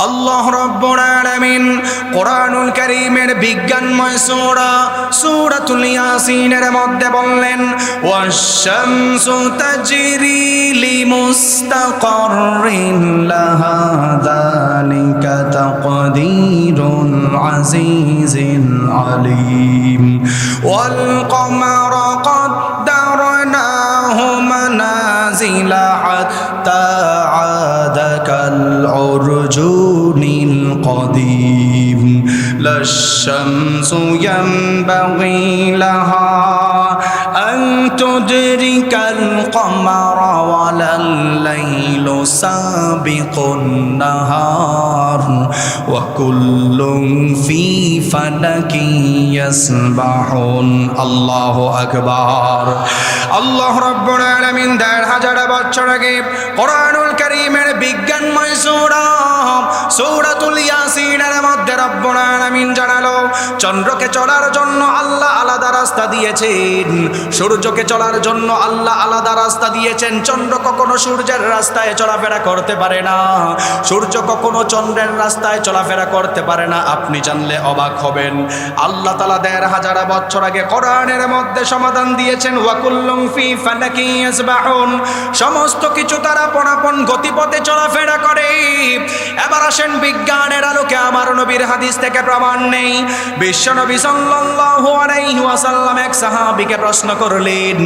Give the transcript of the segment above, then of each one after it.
আল্লাহ রাব্বুল আলামিন কোরআনুল কারীমের বিজ্ঞানময় সূরা সূরাতুল ইয়াসিনের মধ্যে বললেন ওয়াশ-শামসু তাজরি লিমুস্তাকাররিন লাহা যালিকা তাকদীরুল আজিজিল আলীম ওয়াল কমারা قدرناه منازل حتى عاد كالعرجون القديم لا الشمس ينبغي لها أن تدرك القمر ولا الليل سابق النهار وكل في فلك يسبحون الله أكبر আল্লাহ রাব্বুল আলামিন ১৫০০ বছর আগে কোরআনুল কারীমের বিজ্ঞানময় সূরা সূরাতুল ইয়াসিনের মধ্যে রব্বুল আলামিন জানালো চন্দ্রকে চলার জন্য আল্লাহ আলাদা রাস্তা দিয়েছেন, সূর্যকে চলার জন্য আল্লাহ আলাদা রাস্তা দিয়েছেন। চন্দ্র কখনো সূর্যের রাস্তায় চলাফেরা করতে পারে না, সূর্য কখনো চন্দ্রের রাস্তায় চলাফেরা করতে পারে না। আপনি জানলে অবাক হবেন, আল্লাহ তাআলা ১৫০০ বছর আগে কোরআনের মধ্যে সমাধান দিয়েছেন ওয়াকুল্লুম ফি ফালাকি ইয়াসবাহুন, সমস্ত কিছু তারা আপন গতিপথে চলাফেরা করে। এবার আসেন বিজ্ঞানের আলোকে আমার নবীর হাদিস থেকে প্রমাণ নেই। বিশ্বনবী সাল্লাল্লাহু আলাইহি ওয়াসাল্লাম এক সাহাবীকে প্রশ্ন করলেন,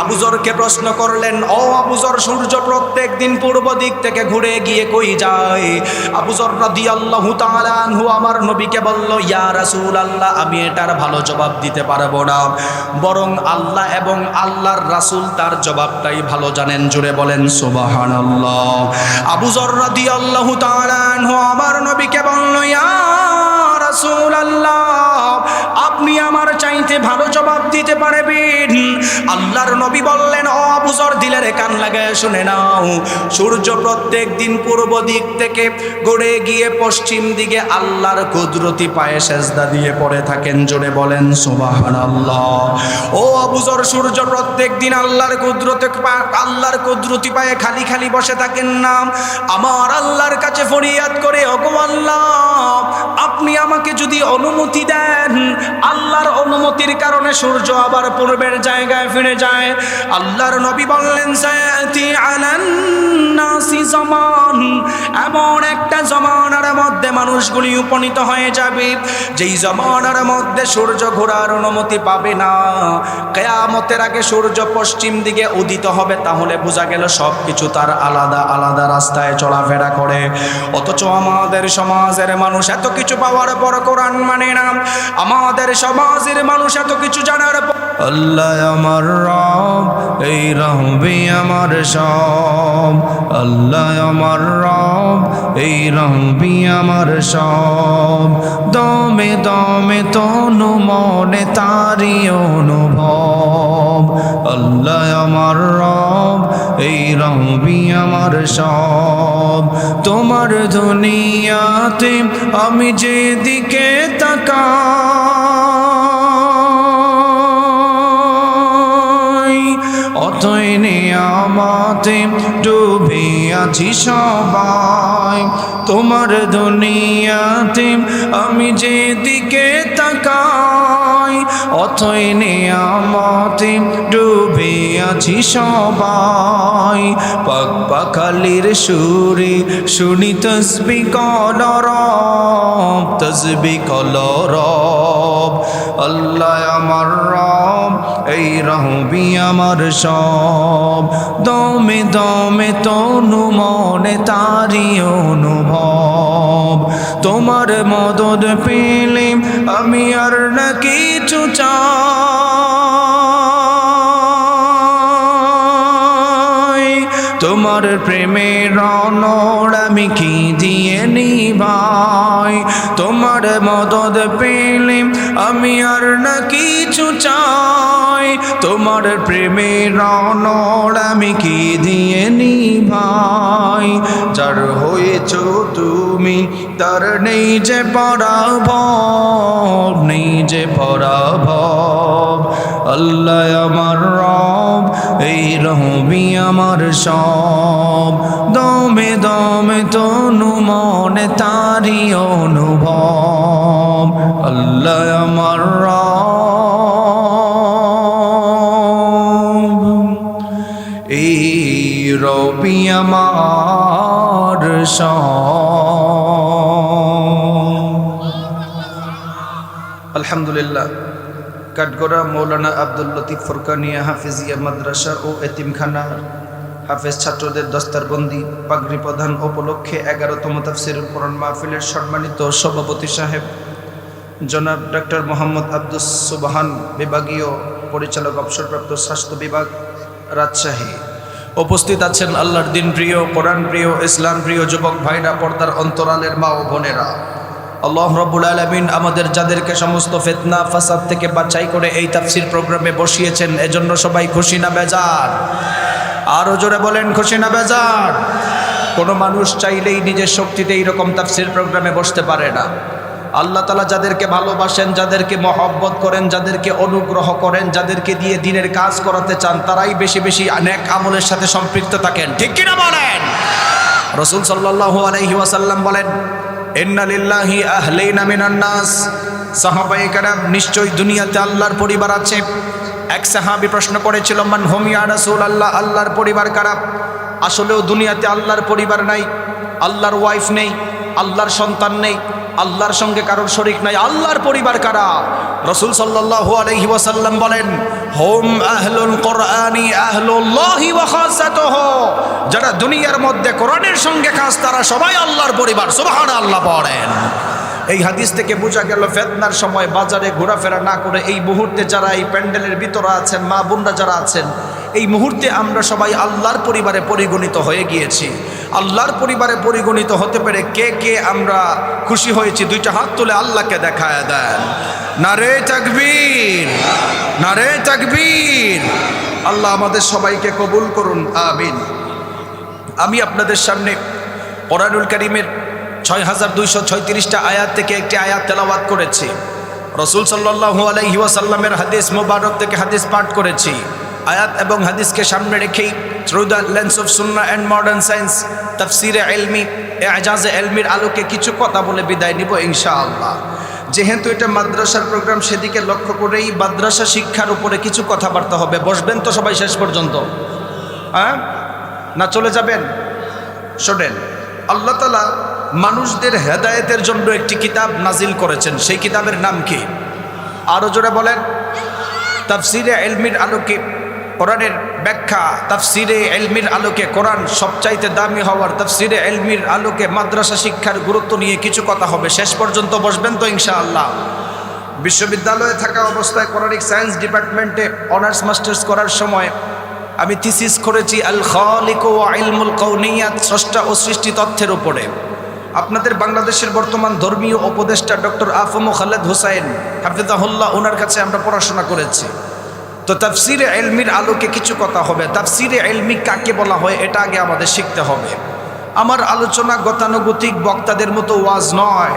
আবু যরকে প্রশ্ন করলেন, ও আবু যর, সূর্য প্রত্যেক দিন পূর্ব দিক থেকে ঘুরে গিয়ে কই যায়? আবু যর রাদিয়াল্লাহু তাআলা আনহু আমার নবীকে বলল, ইয়া রাসূলুল্লাহ, আমি এটার ভালো জবাব দিতে পারবো না, বরং আল্লাহ এবং আল্লাহর রাসূল তার জবাবটাই ভালো জানেন। জুড়ে বলেন সুবহানাল্লাহ। আবু যর রাদিয়াল্লাহু তাআলা আনহু আমার নবীকে বলল, ইয়া রাসূলুল্লাহ, আপনি আমার চাইতে ভালো জবাব দিতে পারবেন? আল্লাহর নবী বললেন, ও আবু যর, দিলের কান লাগায় শুনে নাও, সূর্য প্রত্যেক দিন পূর্ব দিক থেকে ঘুরে গিয়ে পশ্চিম দিকে আল্লাহর কুদরতি পায়ে সেজদা দিয়ে পড়ে থাকেন। জোরে বলেন সুবহানাল্লাহ। ও আবু যর, সূর্য প্রত্যেক দিন আল্লাহর কুদরতি পায়ে খালি খালি বসে থাকেন না, আমার আল্লাহর কাছে ফরিয়াদ করে, ওগো আল্লাহ, আপনি আমাকে যদি অনুমতি দেন, আল্লাহর অনুমতির কারণে সূর্য আবার পূর্বের জায়গায় ফিরে যায়। আল্লাহর নবী বললেন, সায়াতি আলান নাসি জামান, এমন একটা জামানার মধ্যে মানুষগুলি উপনীত হয়ে যাবে যেই জামানার মধ্যে সূর্য ঘোরার অনুমতি পাবে না। কিয়ামতের আগে সূর্য পশ্চিম দিকে উদিত হবে, তাহলে বোঝা গেল সব কিছু তার আলাদা আলাদা রাস্তায় চলাফেরা করে। অথচ আমাদের সমাজের মানুষ এত কিছু পাওয়ার পর কোরআন মানে না, আমাদের সমাজের মানুষ এত কিছু জানার পর আল্লাহ আমার রব, এই রহবি আমার সব, আল্লাহ আমার রব, এই রহবি আমার সব, দমে দমে তনু মনে তারি অনুভব, আল্লাহ আমার রব, এই রহবি আমার সব। তোমার দুনিয়াতে আমি যেদিকে তাকাই, অতই নিয়ামতে ডুবে আছি সবাই। তোমার দুনিয়াতে আমি যেদিকে তাকাই, অতই নিয়ামতে ডুবে আছি সবাই। পাক পাখালির সুরে শুনি তসবিহ কলরব, তসবিহ কলরব, আল্লাহ আমার রব, এই রহবি আমার সব, দমে দমে তনু মনে তারি অনুভব। তোমার মদদ পেলে আমি আর না কিছু চাই, তোমার প্রেমের রণর আমি কি দিয়ে নিভাই। তোমার মদদ পেলে আমি আর না কিছু চাই, ভাই তোমার প্রেমের অনড় আমি কি দিয়ে নিভাই যার হয়েছ তুমি তার নেই যে পরাভব নেই যে পরাভব আল্লাহ আমার রব এই রবি আমার সব দমে দমে তনু মনে তারি অনুভব আল্লাহ আমার রব এই রবি আমার সব। আলহামদুলিল্লাহ কাঠগড়া মৌলানা আব্দুল লতিফ ফুরকানিয়া হাফিজিয়া মাদ্রাসা ও এতিমখানার হাফেজ ছাত্রদের দস্তারবন্দি পাগড়ি প্রদান উপলক্ষে 11তম তাফসীরুল কোরআন মাহফিলের সম্মানিত সভাপতি সাহেব জনাব ডক্টর মোহাম্মদ আব্দুস সুবহান বিভাগীয় পরিচালক অবসরপ্রাপ্ত স্বাস্থ্য বিভাগ রাজশাহী উপস্থিত আছেন আল্লাহর দিন প্রিয় কোরআন প্রিয় ইসলাম প্রিয় যুবক ভাইরা পর্দার অন্তরালের মা ও বোনেরা আল্লাহ রাব্বুল আলামিন আমাদের যাদেরকে সমস্ত ফিতনা ফাসাদ থেকে বাঁচাই করে এই তাফসীর প্রোগ্রামে বসিয়েছেন এজন্য সবাই খুশি না বেজার? আরো জোরে বলেন খুশি না বেজার? কোনো মানুষ চাইলেই নিজের শক্তিতে এইরকম তাফসীর প্রোগ্রামে বসতে পারে না। আল্লাহ তাআলা যাদেরকে ভালোবাসেন, যাদেরকে মহব্বত করেন, যাদেরকে অনুগ্রহ করেন, যাদেরকে দিয়ে দিনের কাজ করাতে চান তারাই বেশি বেশি নেক আমলের সাথে সম্পৃক্ত থাকেন, ঠিক কিনা বলেন? রাসূল সাল্লাল্লাহু আলাইহি ওয়াসাল্লাম বলেন ইন্না লিল্লাহি আহলাইনা মিনান নাস, সাহাবায়ে কেরাম নিশ্চয়ই দুনিয়াতে আল্লাহর পরিবার আছে। এক সাহাবী প্রশ্ন করেছিল মান হুম ইয়া রাসূলুল্লাহ, আল্লাহর পরিবার কারা? আসলেও দুনিয়াতে আল্লাহর পরিবার নাই, আল্লাহর ওয়াইফ নেই, আল্লাহর সন্তান নেই, আল্লাহর সঙ্গে কারোর শরীক নাই। আল্লাহর পরিবার কারা? রাসূল সাল্লাল্লাহু আলাইহি ওয়াসাল্লাম বলেন হুম আহলুল কোরআনি আহলুল্লাহি ওয়া খাসাতুহু, যারা দুনিয়ার মধ্যে কোরআনের সঙ্গে খাস তারা সবাই আল্লাহর পরিবার। সুবহানাল্লাহ পড়েন। এই হাদিস থেকে বোঝা গেল ফিতনার সময় বাজারে ঘোরাফেরা না করে এই মুহূর্তে যারা এই প্যান্ডেলের ভিতরে আছেন, মা বোনরা যারা আছেন, এই মুহূর্তে আমরা সবাই আল্লাহর পরিবারে পরিগণিত হয়ে গিয়েছি। আল্লাহর পরিবারে পরিগণিত হতে পেরে কে কে আমরা খুশি হয়েছি দুইটা হাত তুলে আল্লাহকে দেখায় দেন। নারে তাকবীর, নারে তাকবীর। আল্লাহ আমাদের সবাইকে কবুল করুন, আমিন। আমি আপনাদের সামনে কোরআনুল কারীমের ৬,২৩৬টা আয়াত থেকে একটি আয়াত তেলাওয়াত করেছি। রাসূল সাল্লাল্লাহু আলাইহি ওয়াসাল্লামের হাদিস মোবারক থেকে হাদিস পাঠ করেছি। আয়াত এবং হাদিসকে সামনে রেখেই through the lens of Sunnah and modern science তাফসিরে ইলমি এজাজে ইলমির আলোকে কিছু কথা বলে বিদায় নিব ইনশাআল্লাহ। যেহেতু এটা মাদ্রাসার প্রোগ্রাম সেদিকে লক্ষ্য করেই মাদ্রাসা শিক্ষার উপরে কিছু কথাবার্তা হবে। বসবেন তো সবাই শেষ পর্যন্ত? হ্যাঁ না চলে যাবেন? শোনেন, আল্লাহ তাআলা মানুষদের হেদায়েতের জন্য একটি কিতাব নাজিল করেছেন। সেই কিতাবের নাম কি? আরো জোরে বলেন। তাফসিরে ইলমির আলোকে কোরআনের ব্যাখ্যা, তাফসিরে ইলমির আলোকে কোরআন সবচাইতে দামি হওয়ার, তাফসিরে ইলমির আলোকে মাদ্রাসা শিক্ষার গুরুত্ব নিয়ে কিছু কথা হবে। শেষ পর্যন্ত বসবেন তো ইনশাআল্লাহ? বিশ্ববিদ্যালয়ে থাকা অবস্থায় কোরআনিক সায়েন্স ডিপার্টমেন্টে অনার্স মাস্টার্স করার সময় আমি থিসিস করেছি আল খালিক ওয়া ইলমুল কাউনিয়াত, স্রষ্টা ও সৃষ্টি তথ্যের উপরে। আপনাদের বাংলাদেশের বর্তমান ধর্মীয় উপদেষ্টা ডক্টর আফম খালেদ হোসাইন হাফিজাহুল্লাহ, ওনার কাছে আমরা পড়াশোনা করেছি। তো তাফসিরে ইলমির আলোকে কিছু কথা হবে। তাফসিরে ইলমি কাকে বলা হয় এটা আগে আমাদের শিখতে হবে। আমার আলোচনা গতানুগতিক বক্তাদের মতো ওয়াজ নয়,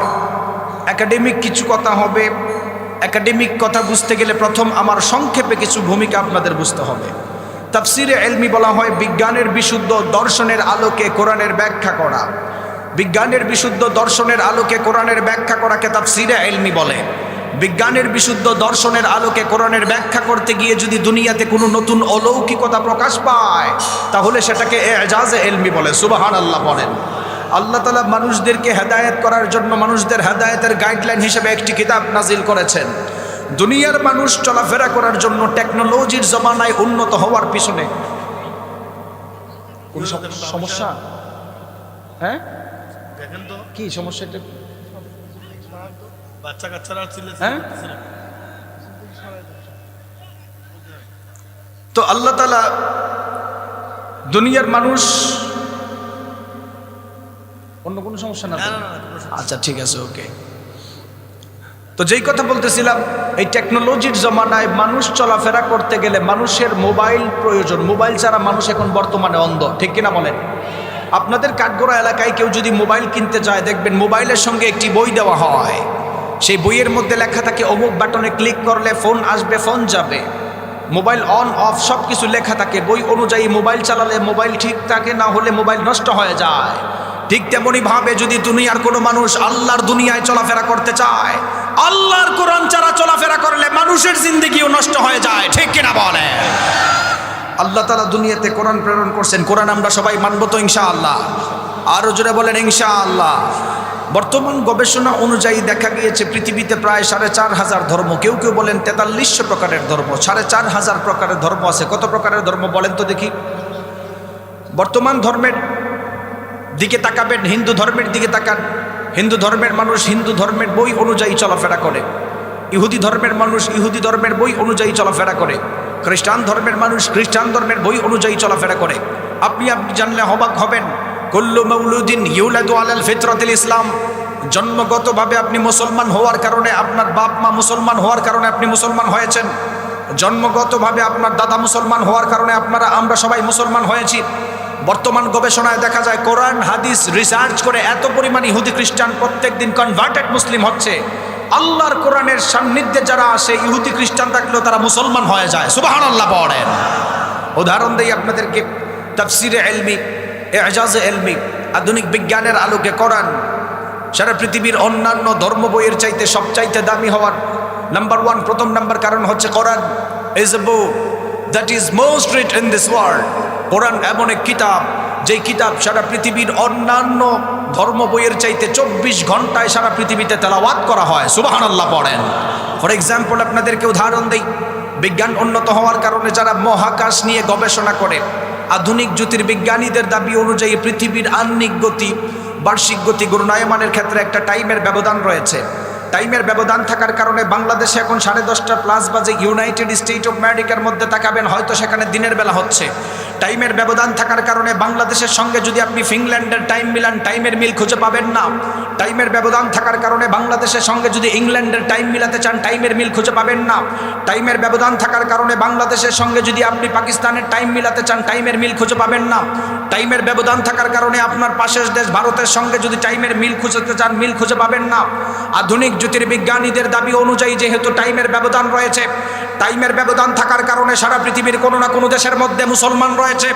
একাডেমিক কিছু কথা হবে। একাডেমিক কথা বুঝতে গেলে প্রথম আমার সংক্ষেপে কিছু ভূমিকা আপনাদের বুঝতে হবে। তাফসিরে ইলমি বলা হয় বিজ্ঞানের বিশুদ্ধ দর্শনের আলোকে কোরআনের ব্যাখ্যা করা। বিজ্ঞানের বিশুদ্ধ দর্শনের আলোকে কোরআনের ব্যাখ্যা করাকে তাফসিরে ইলমি বলে। বিজ্ঞানের বিশুদ্ধ দর্শনের আলোকে কোরআনের ব্যাখ্যা করতে গিয়ে যদি দুনিয়াতে কোনো নতুন অলৌকিকতা প্রকাশ পায় তাহলে সেটাকে এজাজে ইলমি বলে। সুবহানাল্লাহ বলেন। আল্লাহ তাআলা মানুষদেরকে হেদায়েত করার জন্য মানুষদের হেদায়েতের গাইডলাইন হিসেবে একটি কিতাব নাজিল করেছেন। দুনিয়ার মানুষ চলাফেরা করার জন্য টেকনোলজির জমানায় উন্নত হওয়ার পিছনে কোন সমস্যা? হ্যাঁ দেখেন তো কি সমস্যা? এটা বাচ্চা কাচ্চারা হ্যাঁ। তো আল্লাহ তাআলা দুনিয়ার মানুষ অন্য কোনো সমস্যা না? আচ্ছা ঠিক আছে, ওকে। তো যেই কথা বলতেছিলাম, এই টেকনোলজির জমানায় মানুষ চলাফেরা করতে গেলে মানুষের মোবাইল প্রয়োজন। মোবাইল ছাড়া মানুষ এখন বর্তমানে অন্ধ, ঠিক কিনা বলেন? আপনাদের কাঠগড়া এলাকায় কেউ যদি মোবাইল কিনতে চায়, দেখবেন মোবাইলের সঙ্গে একটি বই দেওয়া হয়। সেই বইয়ের মধ্যে লেখা থাকে অমুক বাটনে ক্লিক করলে ফোন আসবে, ফোন যাবে, মোবাইল অন অফ সব কিছু লেখা থাকে। বই অনুযায়ী মোবাইল চালালে মোবাইল ঠিক থাকে, না হলে মোবাইল নষ্ট হয়ে যায়। ঠিক তেমনি ভাবে যদি দুনিয়ার কোনো মানুষ আল্লাহর দুনিয়ায় চলাফেরা করতে চায়, আল্লাহর কোরআন ছাড়া চলাফেরা করলে মানুষের জিন্দেগিও নষ্ট হয়ে যায়, ঠিক কিনা বলে? আল্লাহ তাআলা দুনিয়াতে কোরআন প্রেরণ করছেন, কোরআন আমরা সবাই মানব তো ইনশাআল্লাহ? আরো জোরে বলেন ইনশাআল্লাহ। বর্তমান গবেষণা অনুযায়ী দেখা গিয়েছে পৃথিবীতে প্রায় 4,500 ধর্ম, কেউ কেউ বলেন 4300 প্রকারের ধর্ম। 4,500 প্রকারের ধর্ম আছে। কত প্রকারের ধর্ম বলেন তো দেখি? বর্তমান ধর্মের দিকে তাকাবেন, হিন্দু ধর্মের দিকে তাকান। হিন্দু ধর্মের মানুষ হিন্দু ধর্মের বই অনুযায়ী চলাফেরা করে। ইহুদি ধর্মের মানুষ ইহুদি ধর্মের বই অনুযায়ী চলাফেরা করে। খ্রিস্টান ধর্মের মানুষ খ্রিস্টান ধর্মের বই অনুযায়ী চলাফেরা করে। আপনি জানলে অবাক হবেন, কুল্লু মাউলুদিন ইউলাদু আলাল ফিতরাতিল ইসলাম। জন্মগতভাবে আপনি মুসলমান হওয়ার কারণে, আপনার বাপ মা মুসলমান হওয়ার কারণে আপনি মুসলমান হয়েছেন। জন্মগতভাবে আপনার দাদা মুসলমান হওয়ার কারণে আমরা সবাই মুসলমান হয়েছি। বর্তমান গবেষণায় দেখা যায় কোরআন হাদিস রিসার্চ করে এত পরিমাণ ইহুদি খ্রিস্টান প্রত্যেকদিন কনভার্টেড মুসলিম হচ্ছে। আল্লাহর কোরআনের সান্নিধ্যে যারা আসে, ইহুদি খ্রিস্টান থাকলেও তারা মুসলমান হয়ে যায়। সুবহানাল্লাহ পড়েন। উদাহরণ দেই আপনাদেরকে, তাফসিরে ইলমি, ইজাজে ইলমি, আধুনিক বিজ্ঞানের আলোকে কোরআন সারা পৃথিবীর অন্যান্য ধর্ম বইয়ের চাইতে সবচাইতে দামি হওয়ার নাম্বার 1, প্রথম নাম্বার কারণ হচ্ছে Quran is a book that is most read in this world. Quran এমন এক কিতাব, যেই কিতাব সারা পৃথিবীর অন্যান্য ধর্ম বইয়ের চাইতে 24 ঘন্টায় সারা পৃথিবীতে তেলাওয়াত করা হয়। সুবহানাল্লাহ পড়েন। ফর এক্সাম্পল আপনাদেরকে উদাহরণ দেই, বিজ্ঞান উন্নত হওয়ার কারণে যারা মহাকাশ নিয়ে গবেষণা করে, আধুনিক জ্যোতির্বিজ্ঞানীদের দাবি অনুযায়ী পৃথিবীর আহ্নিক গতি, বার্ষিক গতি ঘূর্ণায়মানের ক্ষেত্রে একটা টাইমের ব্যবধান রয়েছে। টাইমের ব্যবধান থাকার কারণে বাংলাদেশে এখন 10:30 বাজে। ইউনাইটেড স্টেট অফ আমেরিকার মধ্যে তাকাবেন, হয়তো সেখানে দিনের বেলা হচ্ছে। টাইমের ব্যবধান থাকার কারণে বাংলাদেশের সঙ্গে যদি আপনি ফিনল্যান্ডের টাইম মিলান, টাইমের মিল খুঁজে পাবেন না। টাইমের ব্যবধান থাকার কারণে বাংলাদেশের সঙ্গে যদি ইংল্যান্ডের টাইম মিলাতে চান, টাইমের মিল খুঁজে পাবেন না। টাইমের ব্যবধান থাকার কারণে বাংলাদেশের সঙ্গে যদি আপনি পাকিস্তানের টাইম মিলাতে চান, টাইমের মিল খুঁজে পাবেন না। টাইমের ব্যবধান থাকার কারণে আপনার পাশের দেশ ভারতের সঙ্গে যদি টাইমের মিল খুঁজতে চান, মিল খুঁজে পাবেন না। আধুনিক জ্যোতির্বিজ্ঞানীদের দাবি অনুযায়ী যেহেতু টাইমের ব্যবধান রয়েছে, টাইমের ব্যবধান থাকার কারণে সারা পৃথিবীর কোনো না কোনো দেশের মধ্যে মুসলমান রয়েছে।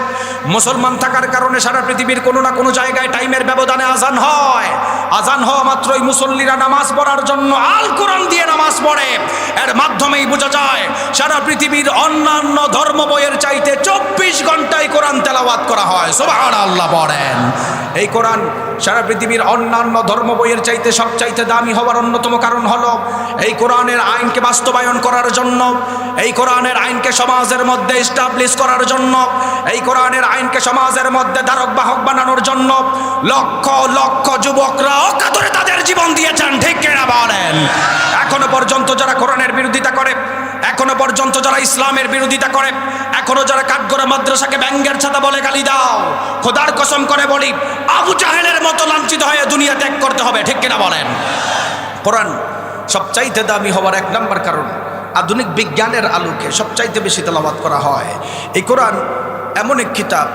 মুসলমান থাকার কারণে সারা পৃথিবীর কোনো না কোনো জায়গায় টাইমের ব্যবধানে আজান হয়। আজান হওয়া মাত্রই মুসল্লিরা নামাজ পড়ার জন্য আল কোরআন দিয়ে নামাজ পড়ে। এর মাধ্যমেই বোঝা যায় সারা পৃথিবীর অন্যান্য ধর্ম বইয়ের চাইতে 24 ঘন্টায় কোরআন তেলাওয়াত করা হয়। সুবহানাল্লাহ পড়েন। এই কোরআন সারা পৃথিবীর অন্যান্য ধর্ম বইয়ের চাইতে সবচাইতে দামি হওয়ার অন্যতম কারণ হলো এই কোরআনের আইনকে বাস্তবায়ন করার জন্য, এই কোরআনের আইনকে সমাজের মধ্যে এস্টাবলিশ করার জন্য, এই কোরআনের আইনকে সমাজের মধ্যে ধারক বাহক বানানোর জন্য লক্ষ লক্ষ যুবকরা অকাতরে তাদের জীবন দিয়েছেন, ঠিক কিনা বলেন? এখনো পর্যন্ত যারা কোরআনের বিরোধিতা করে, এখনো পর্যন্ত যারা ইসলামের বিরোধিতা করে, এখনো যারা কাঠগড়া মাদ্রাসাকে ব্যাঙ্গের ছাতা বলে গালি দাও, খোদার কসম করে বলি আবু জাহেলের মতো লাঞ্ছিত হয়ে দুনিয়া ত্যাগ করতে হবে, ঠিক কিনা বলেন? কোরআন সবচাইতে দামি হওয়ার 1 নম্বর কারণ, আধুনিক বিজ্ঞানের আলোকে সবচাইতে বেশি তেলাওয়াত করা হয়। এই কোরআন এমন এক কিতাব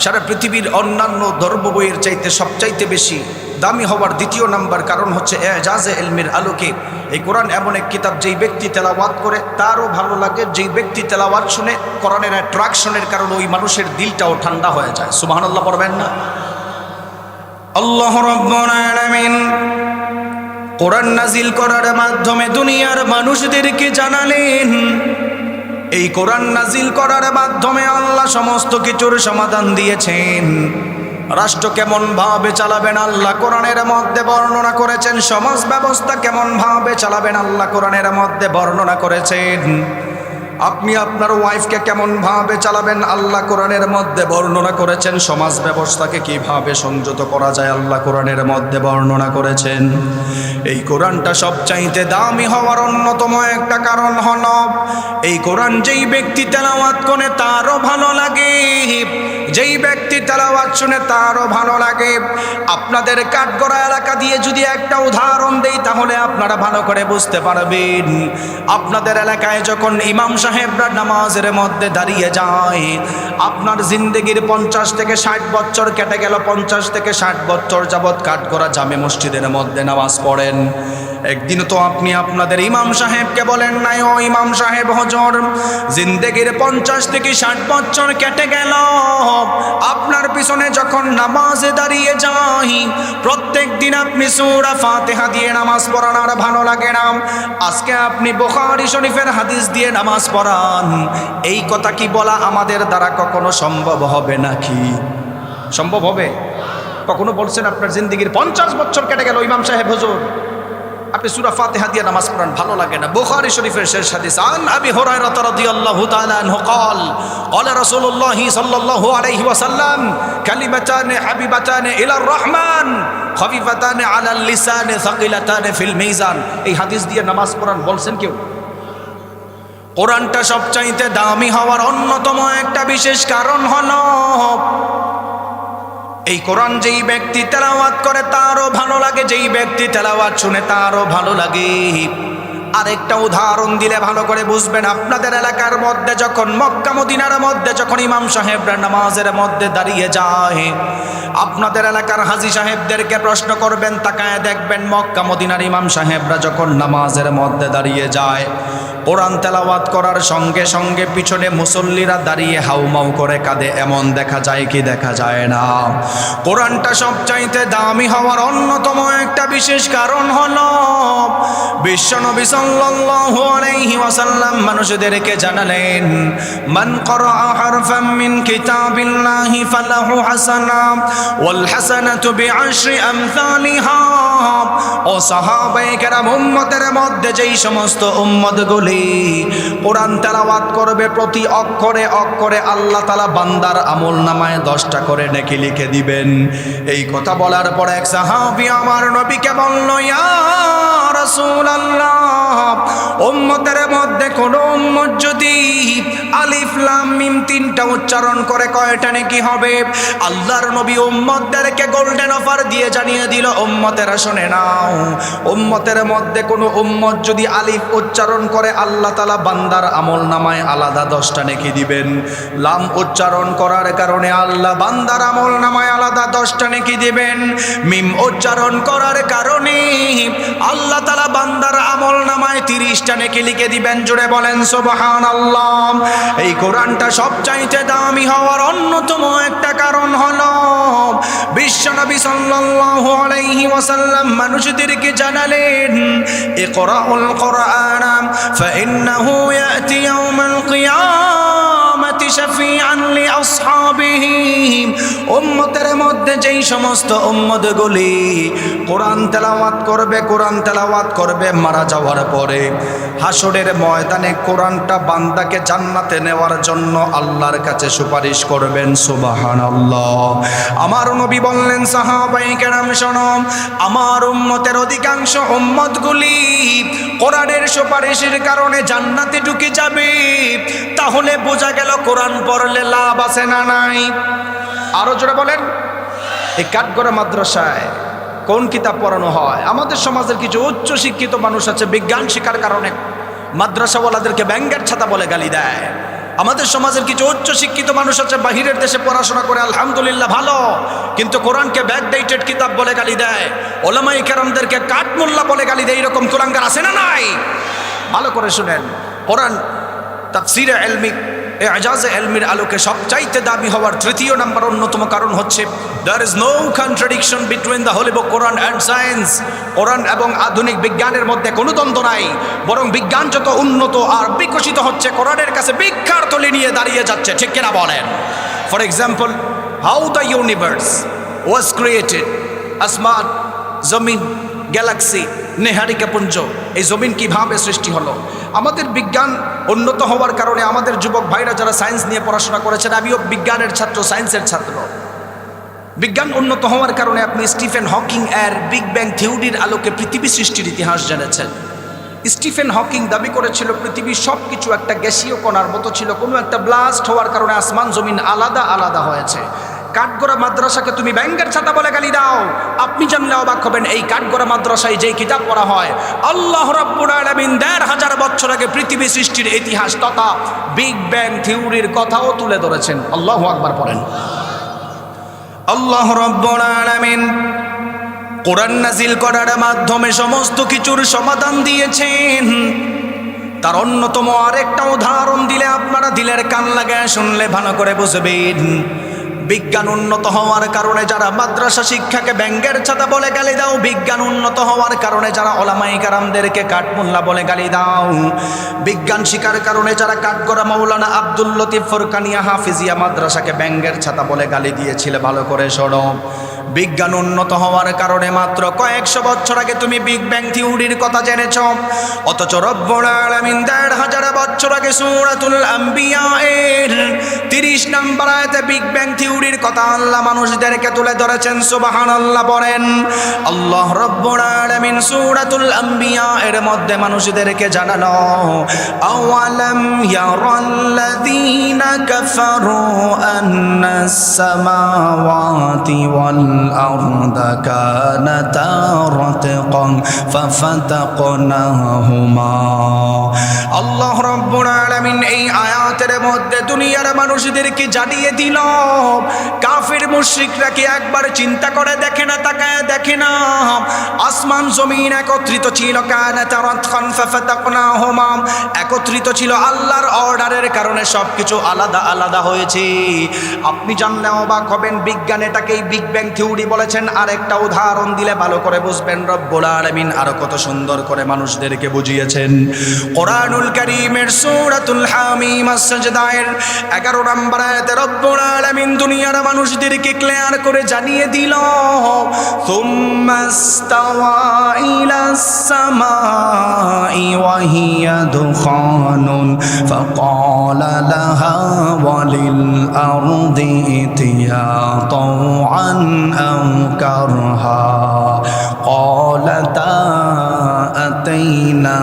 সারা পৃথিবীর অন্যান্য ধর্ম বইয়ের চাইতে সবচাইতে বেশি দামি হওয়ার 2 নম্বর কারণ হচ্ছে এজাজে ইলমের আলোকে। এই কোরআন এমন এক কিতাব, যেই ব্যক্তি তেলাওয়াত করে তারও ভালো লাগে, যেই ব্যক্তি তেলাওয়াত শুনে কোরআনের অ্যাট্রাকশনের কারণে ওই মানুষের দিলটাও ঠান্ডা হয়ে যায়। সুবহানাল্লাহ পড়বেন না? আল্লাহ রাব্বুল আলামিন কোরআন নাজিল করার মাধ্যমে দুনিয়ার মানুষদেরকে জানালেন, এই কোরআন নাজিল করার মাধ্যমে আল্লাহ সমস্ত কিছুর সমাধান দিয়েছেন। রাষ্ট্র কেমন ভাবে চালাবেন আল্লাহ কোরআনের মধ্যে বর্ণনা করেছেন, সমাজ ব্যবস্থা কেমন ভাবে চালাবেন আল্লাহ কোরআনের মধ্যে বর্ণনা করেছেন। আপনি আপনার ওয়াইফকে কেমন ভাবে চালাবেন আল্লাহ কোরআনের মধ্যে বর্ণনা করেছেন, সমাজ ব্যবস্থাকে কিভাবে সংযত করা যায় আল্লাহ কোরআনের মধ্যে বর্ণনা করেছেন। এই কোরআনটা সবচাইতে দামি হওয়ার অন্যতম একটা কারণ হলো এই কোরআন যেই ব্যক্তি তেলাওয়াত করে তারও ভালো লাগে, যেই ব্যক্তি তেলাওয়াত শুনে তারও ভালো লাগে। আপনাদের কাঠগড়া এলাকা দিয়ে যদি একটা উদাহরণ দেই তাহলে আপনারা ভালো করে বুঝতে পারবেন। আপনাদের এলাকায় যখন ইমাম সাহেবরা নামাজের মধ্যে দাঁড়িয়ে যায়, আপনার জিন্দেগির 50 থেকে 60 বছর কেটে গেল, 50 থেকে 60 বছর যাবৎ কাঠগড়া জামে মসজিদের মধ্যে নামাজ পড়েন। একদিন তো আপনি আপনাদের ইমাম সাহেবকে বলেন নাই, ও ইমাম সাহেব হুজুর, জিন্দেগির 50 থেকে 60 বছর কেটে গেল, আপনার পিছনে যখন নামাজে দাঁড়িয়ে যাই প্রত্যেক দিন আপনি সূরা ফাতিহা দিয়ে নামাজ পড়ান আর ভালো লাগে না, আজকে আপনি বুখারী শরীফের হাদিস দিয়ে নামাজ পড়ান। এই কথা কি বলা আমাদের দ্বারা কখনো সম্ভব হবে নাকি? সম্ভব হবে? কখনো বলছেন আপনার জিন্দেগির 50 বছর কেটে গেল, ইমাম সাহেব হুজুর আপনি সূরা ফাতিহা দিয়ে নামাজ পড়ান, ভালো লাগে না? বুখারী শরীফের শেষ হাদিস, আন আবি হুরায়রা রাদিয়াল্লাহু তাআলা আনহু قال قال رسول الله صلى الله عليه وسلم كلمتان حبيبتان الى الرحمن خفيفتان على اللسان ثقيلتان في الميزان। এই হাদিস দিয়ে নামাজ পড়ান বলছেন কেউ? কোরআনটা সবচাইতে দামি হওয়ার অন্যতম একটা বিশেষ কারণ হলো এই কোরআন যেই ব্যক্তি তেলাওয়াত করে তারও ভালো লাগে, যেই ব্যক্তি তেলাওয়াত শুনে তারও ভালো লাগে। আরেকটা উদাহরণ দিলে ভালো করে বুঝবেন। আপনাদের এলাকার মধ্যে যখন মক্কা মদিনার মধ্যে যখন ইমাম সাহেবরা নামাজের মধ্যে দাঁড়িয়ে যায়, আপনাদের এলাকার হাজী সাহেবদেরকে প্রশ্ন করবেন, তাকায় দেখবেন মক্কা মদিনার ইমাম সাহেবরা যখন নামাজের মধ্যে দাঁড়িয়ে যায়, কোরআন তেলাওয়াত করার সঙ্গে সঙ্গে পিছনে মুসল্লিরা দাঁড়িয়ে হাউমাউ করে কাঁদে, এমন দেখা যায় কি দেখা যায় না? কোরআনটা সবচাইতে দামি হওয়ার অন্যতম একটা বিশেষ কারণ হলো বিশ্বনবী সাল্লাল্লাহু আলাইহি ওয়াসাল্লাম মানুষদেরকে জানালেন, মান ক্বারা হারফাম মিন কিতাবিল্লাহি ফালাহু হাসানা ওয়াল হাসানাতু বিআশরি আমসালিহা। ও সাহাবায়ে কেরাম, উম্মতের মধ্যে যেই সমস্ত উম্মতগুলি কোরআন তেলাওয়াত করবে প্রতি অক্ষরে অক্ষরে আল্লাহ তাআলা বান্দার আমলনামায় 10টা করে নেকি লিখে দিবেন। এই কথা বলার পর এক সাহাবী আমার নবীকে বলল, ইয়া রাসূলুল্লাহ, উম্মতের মধ্যে কোন উম্মত যদি আলিফ লাম মিম 3টা উচ্চারণ করে কয়টা নেকি হবে? আল্লাহর নবী উম্মতদেরকে গোল্ডেন অফার দিয়ে জানিয়ে দিল, উম্মতেরা শুনে নাও, উম্মতের মধ্যে কোন উম্মত যদি আলিফ উচ্চারণ করে আল্লাহ তাআলা বান্দার আমলনামায় আলাদা 10টা নেকি দিবেন। লাম উচ্চারণ করার কারণে আল্লাহ বান্দার আমলনামায় আলাদা 10টা নেকি দিবেন। মিম উচ্চারণ করার কারণে আল্লাহ তাআলা বান্দার আমলনামায় 30টা নেকি লিখে দিবেন। জুড়ে বলেন সুবহানাল্লাহ। এই কোরআনটা সবচাইতে দামি হওয়ার অন্যতম একটা কারণ হলো বিশ্বনবী সাল্লাল্লাহু আলাইহি ওয়াসাল্লাম মানুষদেরকে জানালেন, ইকরাউল কুরআন ফাইন্নাহু ইয়াতি ইয়াউমাল কিয়ামাতি শাফিআন লিআসহাবিহি। উম্মতের মধ্যে যেই সমস্ত উম্মতগুলি কোরআন তেলাওয়াত করবে মারা যাওয়ার পরে হাসরের ময়দানে কোরআনটা বান্দাকে জান্নাতে নেওয়ার জন্য আল্লাহর কাছে সুপারিশ করবেন। সুবহানাল্লাহ। আমার নবী বললেন, সাহাবায়ে কেরাম শোনো, আমার উম্মতের অধিকাংশ উম্মতগুলি কোরআনের সুপারিশের কারণে জান্নাতে ঢুকে যাবে। তাহলে বোঝা গেল কোরআন পড়লে লাভ আছে না নাই? আরো জোরে বলেন। এই কাঠগড়া মাদ্রাসায় কোন কিতাব পড়ানো হয়? আমাদের সমাজের কিছু উচ্চ শিক্ষিত মানুষ আছে, বিজ্ঞান শেখার কারণে মাদ্রাসাওয়ালাদেরকে ব্যাঙ্গের ছাতা বলে গালি দেয়। আমাদের সমাজের কিছু উচ্চ শিক্ষিত মানুষ আছে, বাহিরের দেশে পড়াশোনা করে আলহামদুলিল্লাহ ভালো, কিন্তু কোরআনকে ব্যাকডেটেড কিতাব বলে গালি দেয়। ওলামায়ে কেরামদেরকে কাঠমোল্লা বলে গালি দেয়। এরকম কুলাঙ্গার আছে না নাই? ভালো করে শুনেন, কোরআন তাফসীরে ইলমি এজাজে ইলমির আলোকে সবচাইতে দামি হওয়ার তৃতীয় নাম্বার অন্যতম কারণ হচ্ছে there is no contradiction between the holy book Quran and science। কোরআন এবং আধুনিক বিজ্ঞানের মধ্যে কোনো দ্বন্দ্ব নাই, বরং বিজ্ঞান যত উন্নত আর বিকশিত হচ্ছে কোরআনের কাছে ভিক্ষার থলি নিয়ে দাঁড়িয়ে যাচ্ছে। ঠিক কিনা বলেন? For example, how the universe was created, আসমান, জমিন, গ্যালাক্সি, নেহারিকা পুঞ্জ, এই জমিন কিভাবে সৃষ্টি হলো। আমাদের বিজ্ঞান উন্নত হওয়ার কারণে আমাদের যুবক ভাইরা যারা সায়েন্স নিয়ে পড়াশোনা করেছেন, আমিও বিজ্ঞানের ছাত্র, সায়েন্সের ছাত্র, বিজ্ঞান উন্নত হওয়ার কারণে আপনি স্টিফেন হকিং এর বিগ ব্যাং থিওরির আলোকে পৃথিবী সৃষ্টির ইতিহাস জেনেছেন। স্টিফেন হকিং দাবি করেছিল পৃথিবীর সব কিছু একটা গ্যাসীয় কণার মতো ছিল, কোনো একটা ব্লাস্ট হওয়ার কারণে আসমান জমিন আলাদা আলাদা হয়েছে। কাঠগড়া মাদ্রাসাকে তুমি ব্যাংকের ছাতা বলে গালি দাও, আপনি জানলে অবাক হবেন এই কাঠগড়া মাদ্রাসায় যেই কিতাব পড়া হয় আল্লাহ রাব্বুল আলামিন ১৫০০ বছর আগে পৃথিবী সৃষ্টির ইতিহাস তথা বিগ ব্যাং থিওরির কথাও তুলে ধরেছেন। আল্লাহু আকবার পড়েন। আল্লাহ রাব্বুল আলামিন কোরআন নাজিল করার মাধ্যমে সমস্ত কিছুর সমাধান দিয়েছেন। তার অন্যতম আরেকটা উদাহরণ দিলে আপনারা দিলের কান লাগায় শুনলে ভালো করে বুঝবেন। বিজ্ঞান উন্নত হওয়ার কারণে যারা মাদ্রাসা শিক্ষাকে ব্যাংকের ছাতা বলে গালি দাও, বিজ্ঞান উন্নত হওয়ার কারণে যারা ওলামায়ে কেরামদেরকে কাঠমোল্লা বলে গালি দাও, বিজ্ঞান শিকার কারণে যারা কাঠগড়া মাওলানা আব্দুল লতিফ ফরকানিয়া হাফিজিয়া মাদ্রাসাকে ব্যাংকের ছাতা বলে গালি দিয়েছিলে, ভালো করে শোনো। বিজ্ঞান উন্নত হওয়ার কারণে মাত্র কয়েকশো বছর আগে তুমি বিগ ব্যাং থিওরির কথা জেনেছ, অথচ রব্বুল আলামিন ১৫০০ বছর আগে সূরাতুল আম্বিয়া এর ৩০ নম্বর আয়াতে বিগ ব্যাং থিওরির কথা আল্লাহ মানুষদেরকে তুলে ধরেছেন। সুবহানাল্লাহ বলেন। আল্লাহ রব্বুল আলামিন সূরাতুল আম্বিয়া এর মধ্যে মানুষদেরকে জানানো, আওয়ালাম ইয়ারাল্লাযীনা কাফারু আন্নাস সামাওয়াতি ওয়াল الأرض كانتا رتقا ففتقناهما। আল্লাহ রাব্বুল আলামিন এই আয়াতের মধ্যে দুনিয়ার মানুষদেরকে জানিয়ে দিল, কাফির মুশরিকরা কি একবার চিন্তা করে দেখে না, তাকায় দেখে না আসমান জমিন একত্রিত ছিল, কানাতা রাতকান ফাফাতাকনাহুমা, একত্রিত ছিল আল্লাহর অর্ডারের কারণে সবকিছু আলাদা আলাদা হয়েছে। আপনি জানলে অবাক হবেন, বিজ্ঞান এটাকেই বিগ ব্যাং থিওরি বলেছেন। আরেকটা উদাহরণ দিলে ভালো করে বুঝবেন রব্বুল আলামিন আরো কত সুন্দর করে মানুষদেরকে বুঝিয়েছেন। কোরআনুল কারীমের সূরাতুল হামিম আস-সাজদায়ের 11 নম্বর আয়াতে রব্বুল আলামিন দুনিয়ার মানুষদেরকে ক্লিয়ার করে জানিয়ে দিল, সুম্মাস্তাওয়া ইলাস সামাই ওয়া হিয়া দুখানুন ফাকালা লাহা ওয়ালিল আরদি ইতিয়া طوعا أو كرها قالتا أتينا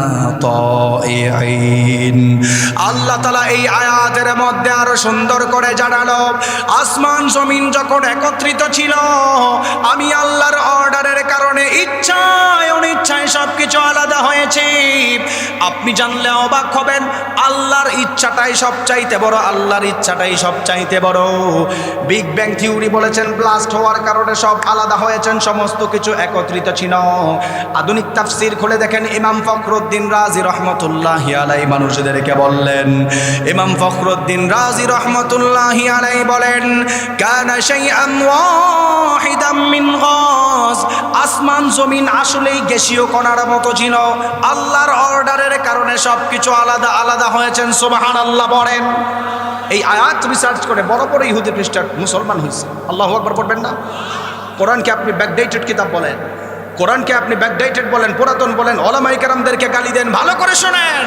طائعين। আল্লাহ তাআলা এই আয়াতের মধ্যে আরো সুন্দর করে জানালো, আসমান জমিন যখন একত্রিত ছিল আমি আল্লাহর অর্ডারের কারণে ইচ্ছায় অনিচ্ছায় সবকিছু আলাদা হয়েছে। আপনি জানলে অবাক হবেন, আল্লাহর ইচ্ছাটাই সবচাইতে বড়, আল্লাহর ইচ্ছাটাই সবচাইতে বড়। বিগ ব্যাং থিওরি বলেছেন ব্লাস্ট হওয়ার কারণে সব আলাদা হয়েছেন, সমস্ত কিছু একত্রিত ছিল। আধুনিক তাফসীর খুলে দেখেন, ইমাম ফখরুদ্দিন রাজি রহমতুল্লাহি আলাইহি মানুষদেরকে বললেন, ইমাম ফখরুদ্দিন রাজি রহমতুল্লাহি আলাইহি বলেন, কানা শাইআন ওয়াহিদাম মিন গাস, আসমান জমিন আসলেই গ্যাসীয় কণার মতো ছিল, আল্লাহর অর্ডারের কারণে সবকিছু আলাদা আলাদা হয়েছেন। সুবহানাল্লাহ বলেন। এই আয়াত রিসার্চ করে বড় বড় ইহুদি খ্রিস্টান মুসলমান হয়েছে। আল্লাহু আকবার পড়বেন না? কোরআনকে আপনি ব্যাকডেটেড কিতাব বলেন, কোরআনকে আপনি ব্যাকডেটেড বলেন, পুরাতন বলেন, ওলামায়ে কেরামদেরকে গালি দেন। ভালো করে শোনেন,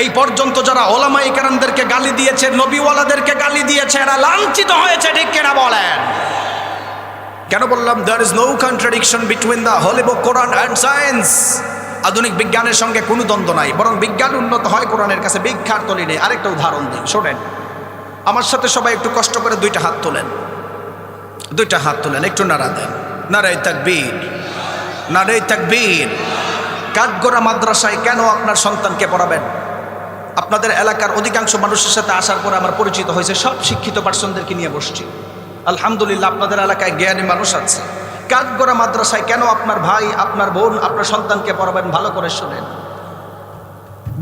এই পর্যন্ত যারা ওলামায়ে কেরামদেরকে গালি দিয়েছে, নবীওয়ালাদেরকে গালি দিয়েছে, এরা লাঞ্ছিত হয়েছে, ঠিক কিনা বলেন? কেন বললাম there is no contradiction between the holy book Quran and science? আধুনিক বিজ্ঞানের সঙ্গে কোনো দ্বন্দ্ব নাই, বরং বিজ্ঞান উন্নত হয় কোরআনের কাছে, বিজ্ঞার তলি নেই। আরেকটা উদাহরণ দিই, শোনেন। আমার সাথে সবাই একটু কষ্ট করে দুইটা হাত তোলেন, দুইটা হাত তোলেন, একটু নাড়া দেন। নারায়ে তাকবীর, নারায়ে তাকবীর। কাঠগড়া মাদ্রাসায় কেন আপনার সন্তানকে পড়াবেন? আপনাদের এলাকার অধিকাংশ মানুষের সাথে আসার পরে আমার পরিচিত হয়েছে, সব শিক্ষিত পার্সনদেরকে নিয়ে বসছি। আলহামদুলিল্লাহ, আপনাদের এলাকায় জ্ঞানী মানুষ আছে। কাঠগড়া মাদ্রাসায় কেন আপনার ভাই, আপনার বোন, আপনার সন্তানকে পড়াবেন? ভালো করে শোনেন।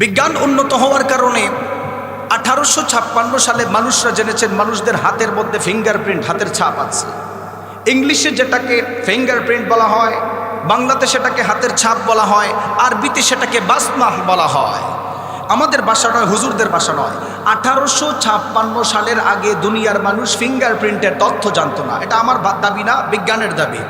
বিজ্ঞান উন্নত হওয়ার কারণে 1856 সালে মানুষরা জেনেছেন মানুষদের হাতের মধ্যে ফিঙ্গারপ্রিন্ট, হাতের ছাপ আছে। ইংলিশে যেটাকে ফিঙ্গারপ্রিন্ট বলা হয়, বাংলাতে সেটাকে হাতের ছাপ বলা হয়, আরবিতে সেটাকে বাসমাহ বলা হয়। আমাদের ভাষা নয়, হুজুরদের ভাষা নয়। 1856 সালের আগে দুনিয়ার মানুষ ফিঙ্গারপ্রিন্টের তথ্য জানতো না। এটা আমার দাবি না, বিজ্ঞানের দাবি।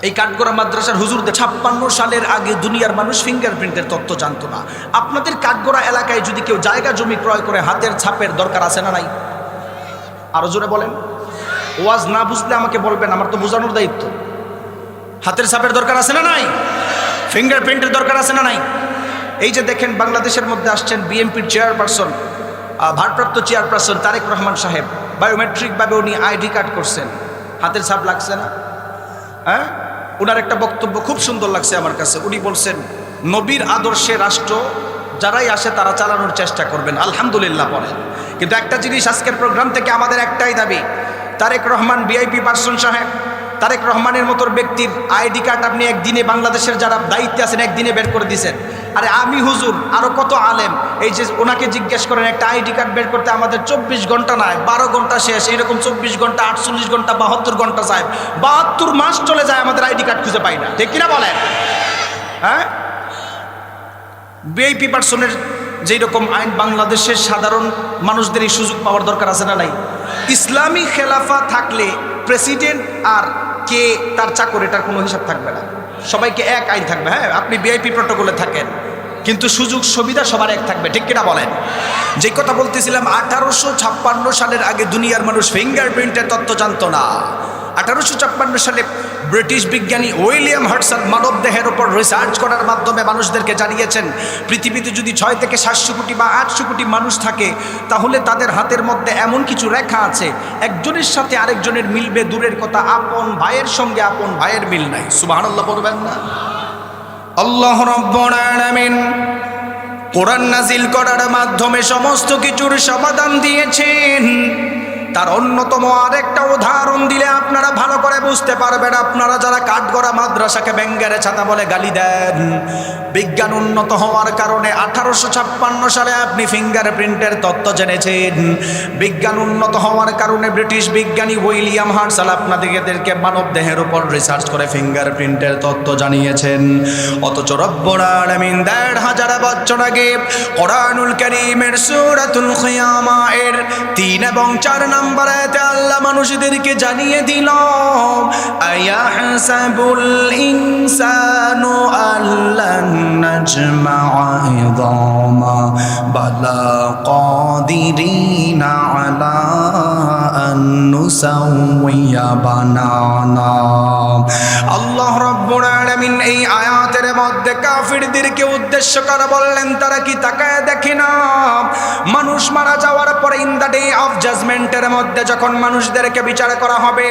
এই কাঠগড়া মাদ্রাসার হুজুরদের 56 সালের আগে দুনিয়ার মানুষ ফিঙ্গারপ্রিন্টের তথ্য জানতো না। আপনাদের কাঠগড়া এলাকায় যদি কেউ জায়গা জমি ক্রয় করে, হাতের ছাপের দরকার আছে না নাই? আরো জোরে বলেন। ওয়াজ না বুঝলে আমাকে বলবেন, আমার তো বোঝানোর দায়িত্ব। হাতের ছাপের দরকার আছে না নাই? ফিঙ্গারপ্রিন্টের দরকার আছে না নাই? এই যে দেখেন বাংলাদেশের মধ্যে আসছেন বিএনপির চেয়ারপারসন, ভারপ্রাপ্ত চেয়ারপারসন তারেক রহমান সাহেব, বায়োমেট্রিকভাবে উনি আইডি কার্ড করছেন, হাতের ছাপ লাগছে না? হ্যাঁ, ওনার একটা বক্তব্য খুব সুন্দর লাগছে আমার কাছে। উনি বলছেন নবীর আদর্শে রাষ্ট্র যারাই আসে তারা চালানোর চেষ্টা করবেন, আলহামদুলিল্লাহ বলেন। কিন্তু একটা জিনিস আজকের প্রোগ্রাম থেকে আমাদের একটাই দাবি, তারেক রহমান ভিআইপি পারসন সাহেব, তারেক রহমানের মতো ব্যক্তির আইডি কার্ড আপনি একদিনে বাংলাদেশের যারা দায়িত্বে আছেন একদিনে বের করে দিয়েছেন। আরে আমি হুজুর আরো কত আলেম, এই যে ওনাকে জিজ্ঞেস করেন একটা আইডি কার্ড বের করতে আমাদের 24 ঘন্টা নয় 12 ঘন্টা শেষ, এরকম 24 ঘন্টা 48 ঘন্টা 72 ঘন্টা সাহেব 72 মাস চলে যায় আমাদের আইডি কার্ড খুঁজে পাই না, ঠিক কিনা বলেন? হ্যাঁ, ভিআইপি পারসনের যেই রকম আইন বাংলাদেশের সাধারণ মানুষদের এই সুযোগ পাওয়ার দরকার আছে না নাই? ইসলামী খেলাফা থাকলে প্রেসিডেন্ট আর কে তার চাকর এটার কোনো হিসাব থাকবে না, সবাইকে এক আইন থাকবে। হ্যাঁ, আপনি ভিআইপি প্রটোকলে থাকেন কিন্তু সুযোগ সুবিধা সবার এক থাকবে, ঠিক কিনা বলেন? যে কথা বলতেছিলাম 1856 সালের আগে দুনিয়ার মানুষ ফিঙ্গারপ্রিন্টের তত্ত্ব জানতো না। 1856 সালে ব্রিটিশ বিজ্ঞানী উইলিয়াম হাডসন মানবদেহের উপর রিসার্চ করার মাধ্যমে মানুষদেরকে জানিয়েছেন পৃথিবীতে যদি 6 থেকে 700 কোটি বা 800 কোটি মানুষ থাকে তাহলে তাদের হাতের মধ্যে এমন কিছু রেখা আছে একজনের সাথে আরেকজনের মিলবে দূরের কথা, আপন ভাইয়ের সঙ্গে আপন ভাইয়ের মিল নাই। সুবহানাল্লাহ বলবেন না? আল্লাহ রাব্বুল আলামিন কোরআন নাজিল করার মাধ্যমে সমস্ত কিছুর সমাধান দিয়েছেন। তার অন্যতম আরেকটা উদাহরণ দিলে আপনারা ভালো করে বুঝতে পারবেন। আপনারা যারা কাঠগড়া মাদ্রাসাকে ব্যাঙ্গারে ছাতা বলে গালি দেন, বিজ্ঞান উন্নত হওয়ার কারণে 1856 সালে আপনি ফিঙ্গারপ্রিন্টের তত্ত্ব জেনেছেন। বিজ্ঞান উন্নত হওয়ার কারণে ব্রিটিশ বিজ্ঞানী উইলিয়াম হাডসন আপনাদেরকে মানব দেহের উপর রিসার্চ করে ফিঙ্গারপ্রিন্টের তত্ত্ব জানিয়েছেন। অথচ রব্বুল আলামিন 1500 বছর আগে কোরআনুল কারীমের সূরাতুল কিয়ামা এর 3 এবং 4 নম্বর আয়াতে আল্লাহ মানুষদেরকে জানিয়ে দিল, আয়াহসাবুল ইনসানু আল্লান নাজমা'a ইযামা বালা কাদিরিনা আলা আন নুসাউইয়া বানানা। আল্লাহ রাব্বুল আলামিন এই আয়াতের মধ্যে কাফিরদেরকে উদ্দেশ্য করে বললেন, তারা কি তাকায় দেখে না মানুষ মারা যাওয়ার পরে ইন দ্য ডে অফ জাজমেন্টের মধ্যে যখন মানুষদেরকে বিচার করা হবে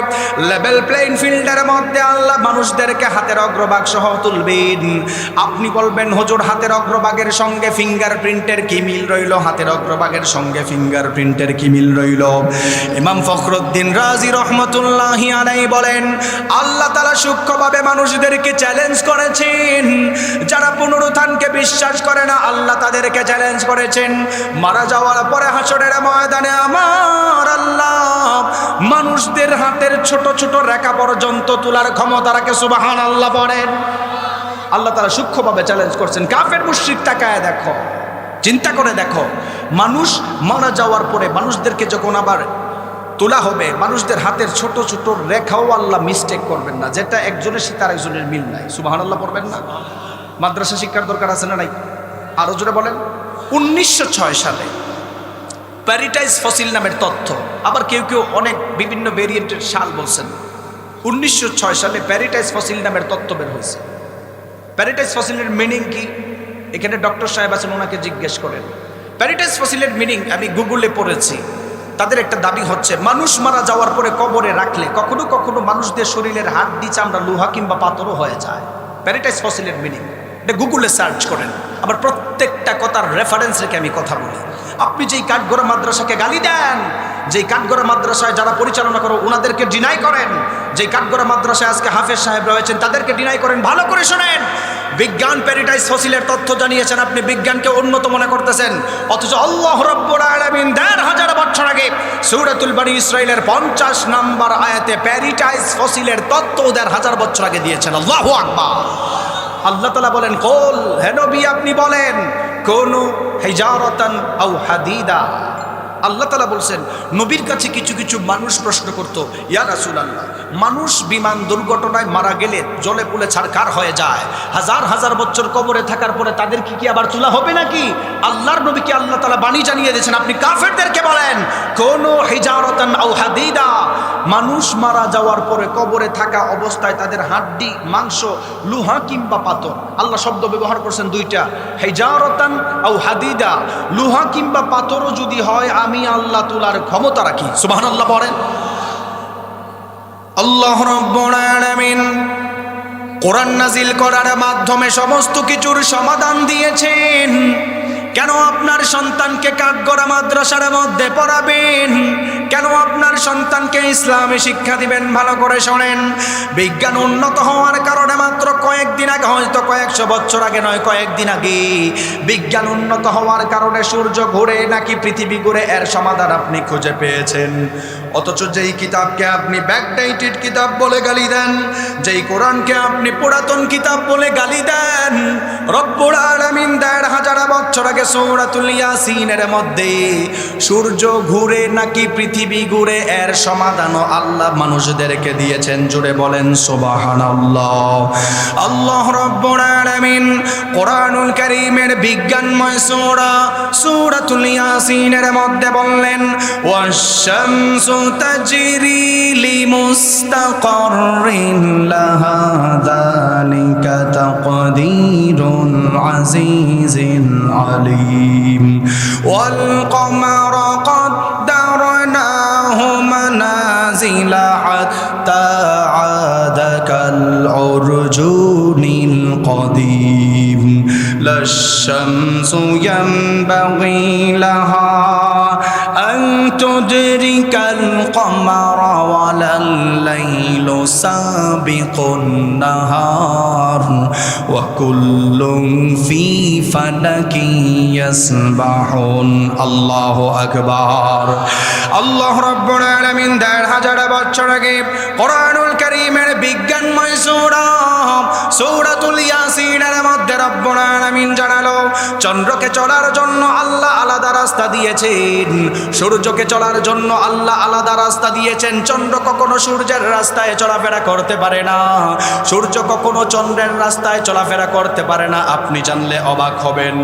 লেভেল প্লেইং ফিল্ডের মধ্যে আল্লাহ মানুষদেরকে হাতের অগ্রভাগ সহ তুলবেন। আপনি বলবেন হুজুর হাতের অগ্রভাগের সঙ্গে ফিঙ্গারপ্রিন্টের কি মিল রইল? হাতের অগ্রভাগের সঙ্গে ফিঙ্গারপ্রিন্টের কি মিল রইল? ইমাম ফখরুদ্দিন রাজি রহমতুল্লাহি আলাইহি বলেন, আল্লাহ তাআলা সূক্ষ্মভাবে মানুষদেরকে চ্যালেঞ্জ করেছেন। যারা পুনরুত্থানকে বিশ্বাস করে না আল্লাহ তাদেরকে চ্যালেঞ্জ করেছেন। মারা যাওয়ার পরে হাসরের ময়দানে আমার আল্লাহ মানুষদের হাতের ছোট ছোট রেখা পর্যন্ত তোলার ক্ষমতা রাখে। সুবহানাল্লাহ বলেন। আল্লাহ তাআলা সূক্ষ্মভাবে চ্যালেঞ্জ করছেন। কাফের মুশরিক তাকায় দেখো, চিন্তা করে দেখো, মানুষ মারা যাওয়ার পরে মানুষদেরকে যখন আবার তোলা হবে মানুষদের হাতের ছোট ছোট রেখাও আল্লাহ মিস্টেক করবেন না, যেটা একজনের সাথে আরেকজনের মিল নাই। সুবহানাল্লাহ পড়বেন না? মাদ্রাসা শিক্ষার দরকার আছে না নাই? আরো জোরে বলেন। 1906 সালে প্যারিটাইজ ফসিল নামের তথ্য, আবার কেউ কেউ অনেক বিভিন্ন ভেরিয়েন্টের সাল বলছেন। 1906 সালে প্যারিটাইজ ফসিল নামের তথ্য বের হয়েছে। প্যারিটাইজ ফসিলের মিনিং কি? এখানে ডক্টর সাহেব আছেন, ওনাকে জিজ্ঞেস করেন। প্যারিটাইজ ফসিলের মিনিং আমি গুগলে পড়েছি। তাদের একটা দাবি হচ্ছে মানুষ মারা যাওয়ার পরে কবরে রাখলে কখনো কখনো মানুষদের শরীরের হাড্ডি চামড়া লোহা কিংবা পাথরও হয়ে যায়। প্যারিটাইজ ফসিলের মিনিং এটা গুগলে সার্চ করেন। আবার প্রত্যেকটা কথার রেফারেন্স রেখে আমি কথা বলি। আপনি যেই কাঠগড়া মাদ্রাসাকে গালি দেন, যেই কাঠগড়া মাদ্রাসায় যারা পরিচালনা করো ওনাদেরকে ডিনাই করেন, যেই কাঠগড়া মাদ্রাসায় আজকে হাফেজ সাহেব রয়েছেন তাদেরকে ডিনাই করেন, ভালো করে শোনেন। বিজ্ঞান প্যারিটাইজ ফসিলের তথ্য জানিয়েছেন, আপনি বিজ্ঞানকে উন্নত মনে করতেছেন। অথচ আল্লাহ রাব্বুল আলামিন 1500 বছর আগে সূরাতুল বনী ইসরাঈলের 50 নম্বর আয়াতে প্যারিটাইজ ফসিলের তথ্য 1500 বছর আগে দিয়েছেন। আল্লাহু আকবার। আল্লাহ তাআলা বলেন, কুল, হে নবী আপনি বলেন, কুনু হিজারাতান আও হাদিদা। আল্লাহ তাআলা বলছেন নবীর কাছে কিছু কিছু মানুষ প্রশ্ন করত, ইয়া রাসূলুল্লাহ মানুষ বিমান দুর্ঘটনায় মারা গেলে জলে পুড়ে ছারখার হয়ে যায়, হাজার হাজার বছর কবরে থাকার পরে তাদের কি আবার তোলা হবে নাকি? আল্লাহর নবীকে আল্লাহ তাআলা বাণী জানিয়ে দিয়েছেন, আপনি কাফেরদেরকে বলেন কোন হিজারাতান আও হাদিদা, মানুষ মারা যাওয়ার পরে কবরে থাকা অবস্থায় তাদের হাড্ডি মাংস লোহা কিংবা পাথর, আল্লাহ শব্দ ব্যবহার করছেন দুইটা, হিজারাতান আও হাদিদা, লোহা কিংবা পাথরও যদি হয় আমি আল্লাহ তোলার ক্ষমতা রাখি। সুবহানাল্লাহ বলেন। আল্লাহ রাব্বুল আলামিন কোরআন নাজিল করার মাধ্যমে সমস্ত কিছুর সমাধান দিয়েছেন। কেন আপনার সন্তানকে কাঠগড়া মাদ্রাসার মধ্যে পড়াবেন? কেন আপনার সন্তানকে ইসলামী শিক্ষা দিবেন? ভালো করে শোনেন। বিজ্ঞান উন্নত হওয়ার কারণে মাত্র কয়েকদিন আগে, হয়তো কয়েকশো বছর আগে নয়, কয়েকদিন আগে বিজ্ঞান উন্নত হওয়ার কারণে সূর্য ঘুরে নাকি পৃথিবী ঘুরে, এর সমাধান আপনি খুঁজে পেয়েছেন। অথচ যেই কিতাবকে আপনি ব্যাকডেটেড কিতাব বলে গালি দেন, যেই কোরআনকে আপনি পুরাতন কিতাব বলে গালি দেন, রব্বুল আলামিন ১৫০০ বছর আগে সূরাতুল ইয়াসিনের মধ্যে সূর্য ঘুরে নাকি পৃথিবী ঘুরে এর সমাধানও আল্লাহ মানুষদেরকে দিয়েছেন। জুড়ে বলেন সুবহানাল্লাহ। আল্লাহ রাব্বুল আলামিন কোরআনুল কারীমের বিজ্ঞানময় সূরাতুল ইয়াসিনের মধ্যে বললেন, ওয়াশ-শামসু তাজরি লিমুস্তাকাররিন লাহা যালিকা তাকদীরুল আজিজিল আলিম ওয়াল কমারা قدرناه منازل حتى عاد كالعرجون القديم لا الشمس ينبغي لها أن تدرك القمر ولا الليل سابق النهار وكل في فلك يسبحون الله أكبر। আল্লাহ রাব্বুল আলামিন ১৫০০ বছর আগে কোরআনুল কারীমের বিজ্ঞানময় সূরাতুল ইয়াসিনের মধ্যে রব্বুল আলামিন জানালো, চন্দ্রকে চলার জন্য আল্লাহ আলাদা রাস্তা দিয়েছেন, সূর্যকে চলার জন্য আল্লাহ আলাদা রাস্তা দিয়েছেন। চন্দ্র কখনো সূর্যের রাস্তায় চলাফেরা করতে পারে না, সূর্য কখনো চন্দ্রের রাস্তায় চলাফেরা করতে পারে না। আপনি জানলে অবাক হবেন,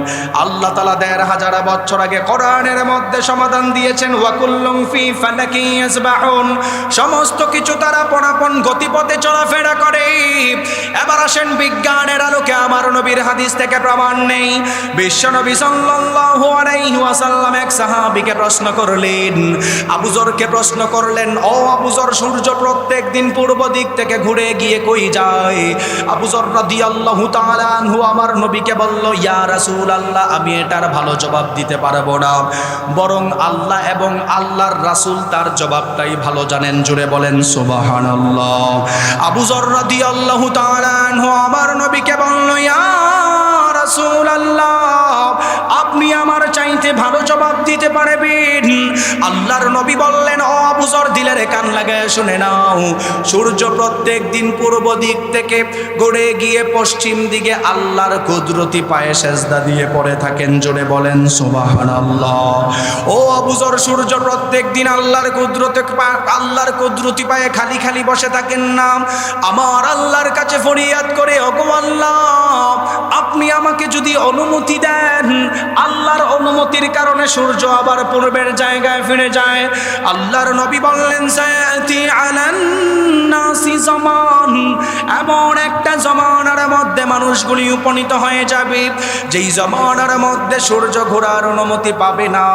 আল্লাহ তাআলা ১৫০০ বছর আগে কোরআনের মধ্যে সমাধান দিয়েছেন, ওয়াকুল্লুম ফি ফালাকি ইয়াসবাহুন, সমস্ত কিছু তারা আপন গতিপথে চলাফেরা করে। এবার আসেন বিজ্ঞানের আলোকে আমার নবীর হাদিস থেকে প্রমাণ নেই। বিশ্বনবী সাল্লাল্লাহু আলাইহি ওয়াসাল্লাম এক সাহাবীকে প্রশ্ন করলেন, আবু যরকে প্রশ্ন করলেন, ও আবু যর, সূর্য প্রত্যেক দিন পূর্ব দিক থেকে ঘুরে গিয়ে কই যায়? আবু যর রাদিয়াল্লাহু তাআলা আনহু আমার নবীকে বলল, ইয়া রাসূলুল্লাহ, আমি এটার ভালো জবাব দিতে পারবো না, বরং আল্লাহ এবং আল্লাহর রাসূল তার জবাবটাই ভালো জানেন। জুড়ে বলেন সুবহানাল্লাহ। আবু যর রাদিয়াল্লাহু তাআলা আনহু আমার নবীকে বলল, ইয়া রাসূলুল্লাহ, আপনি আমার চাইতে ভালো জবাব দিতে পারবেন? আল্লাহর নবী বললেন, ও আবু যর, দিলের কান লাগায় শুনে নাও, সূর্য প্রত্যেক দিন পূর্ব দিক থেকে ঘুরে গিয়ে পশ্চিম দিকে আল্লাহর কুদরতি পায়ে সেজদা দিয়ে পড়ে থাকেন। জোরে বলেন সুবহানাল্লাহ। ও আবু যর, সূর্য প্রত্যেক দিন আল্লাহর কুদরতি পায়ে খালি খালি বসে থাকেন না, আমার আল্লাহর কাছে ফরিয়াদ করে, ওগো আল্লাহ, আপনি আমাকে যদি অনুমতি দেন, আল্লাহর অনুমতির কারণে সূর্য আবার পূর্বের জায়গায় ফিরে যায়। আল্লাহর নবী বললেন, সায়াতি আলান নাসি জামান, এমন একটা জামানার মধ্যে মানুষগুলি উপনীত হয়ে যাবে যেই জামানার মধ্যে সূর্য ঘোরার অনুমতি পাবে না।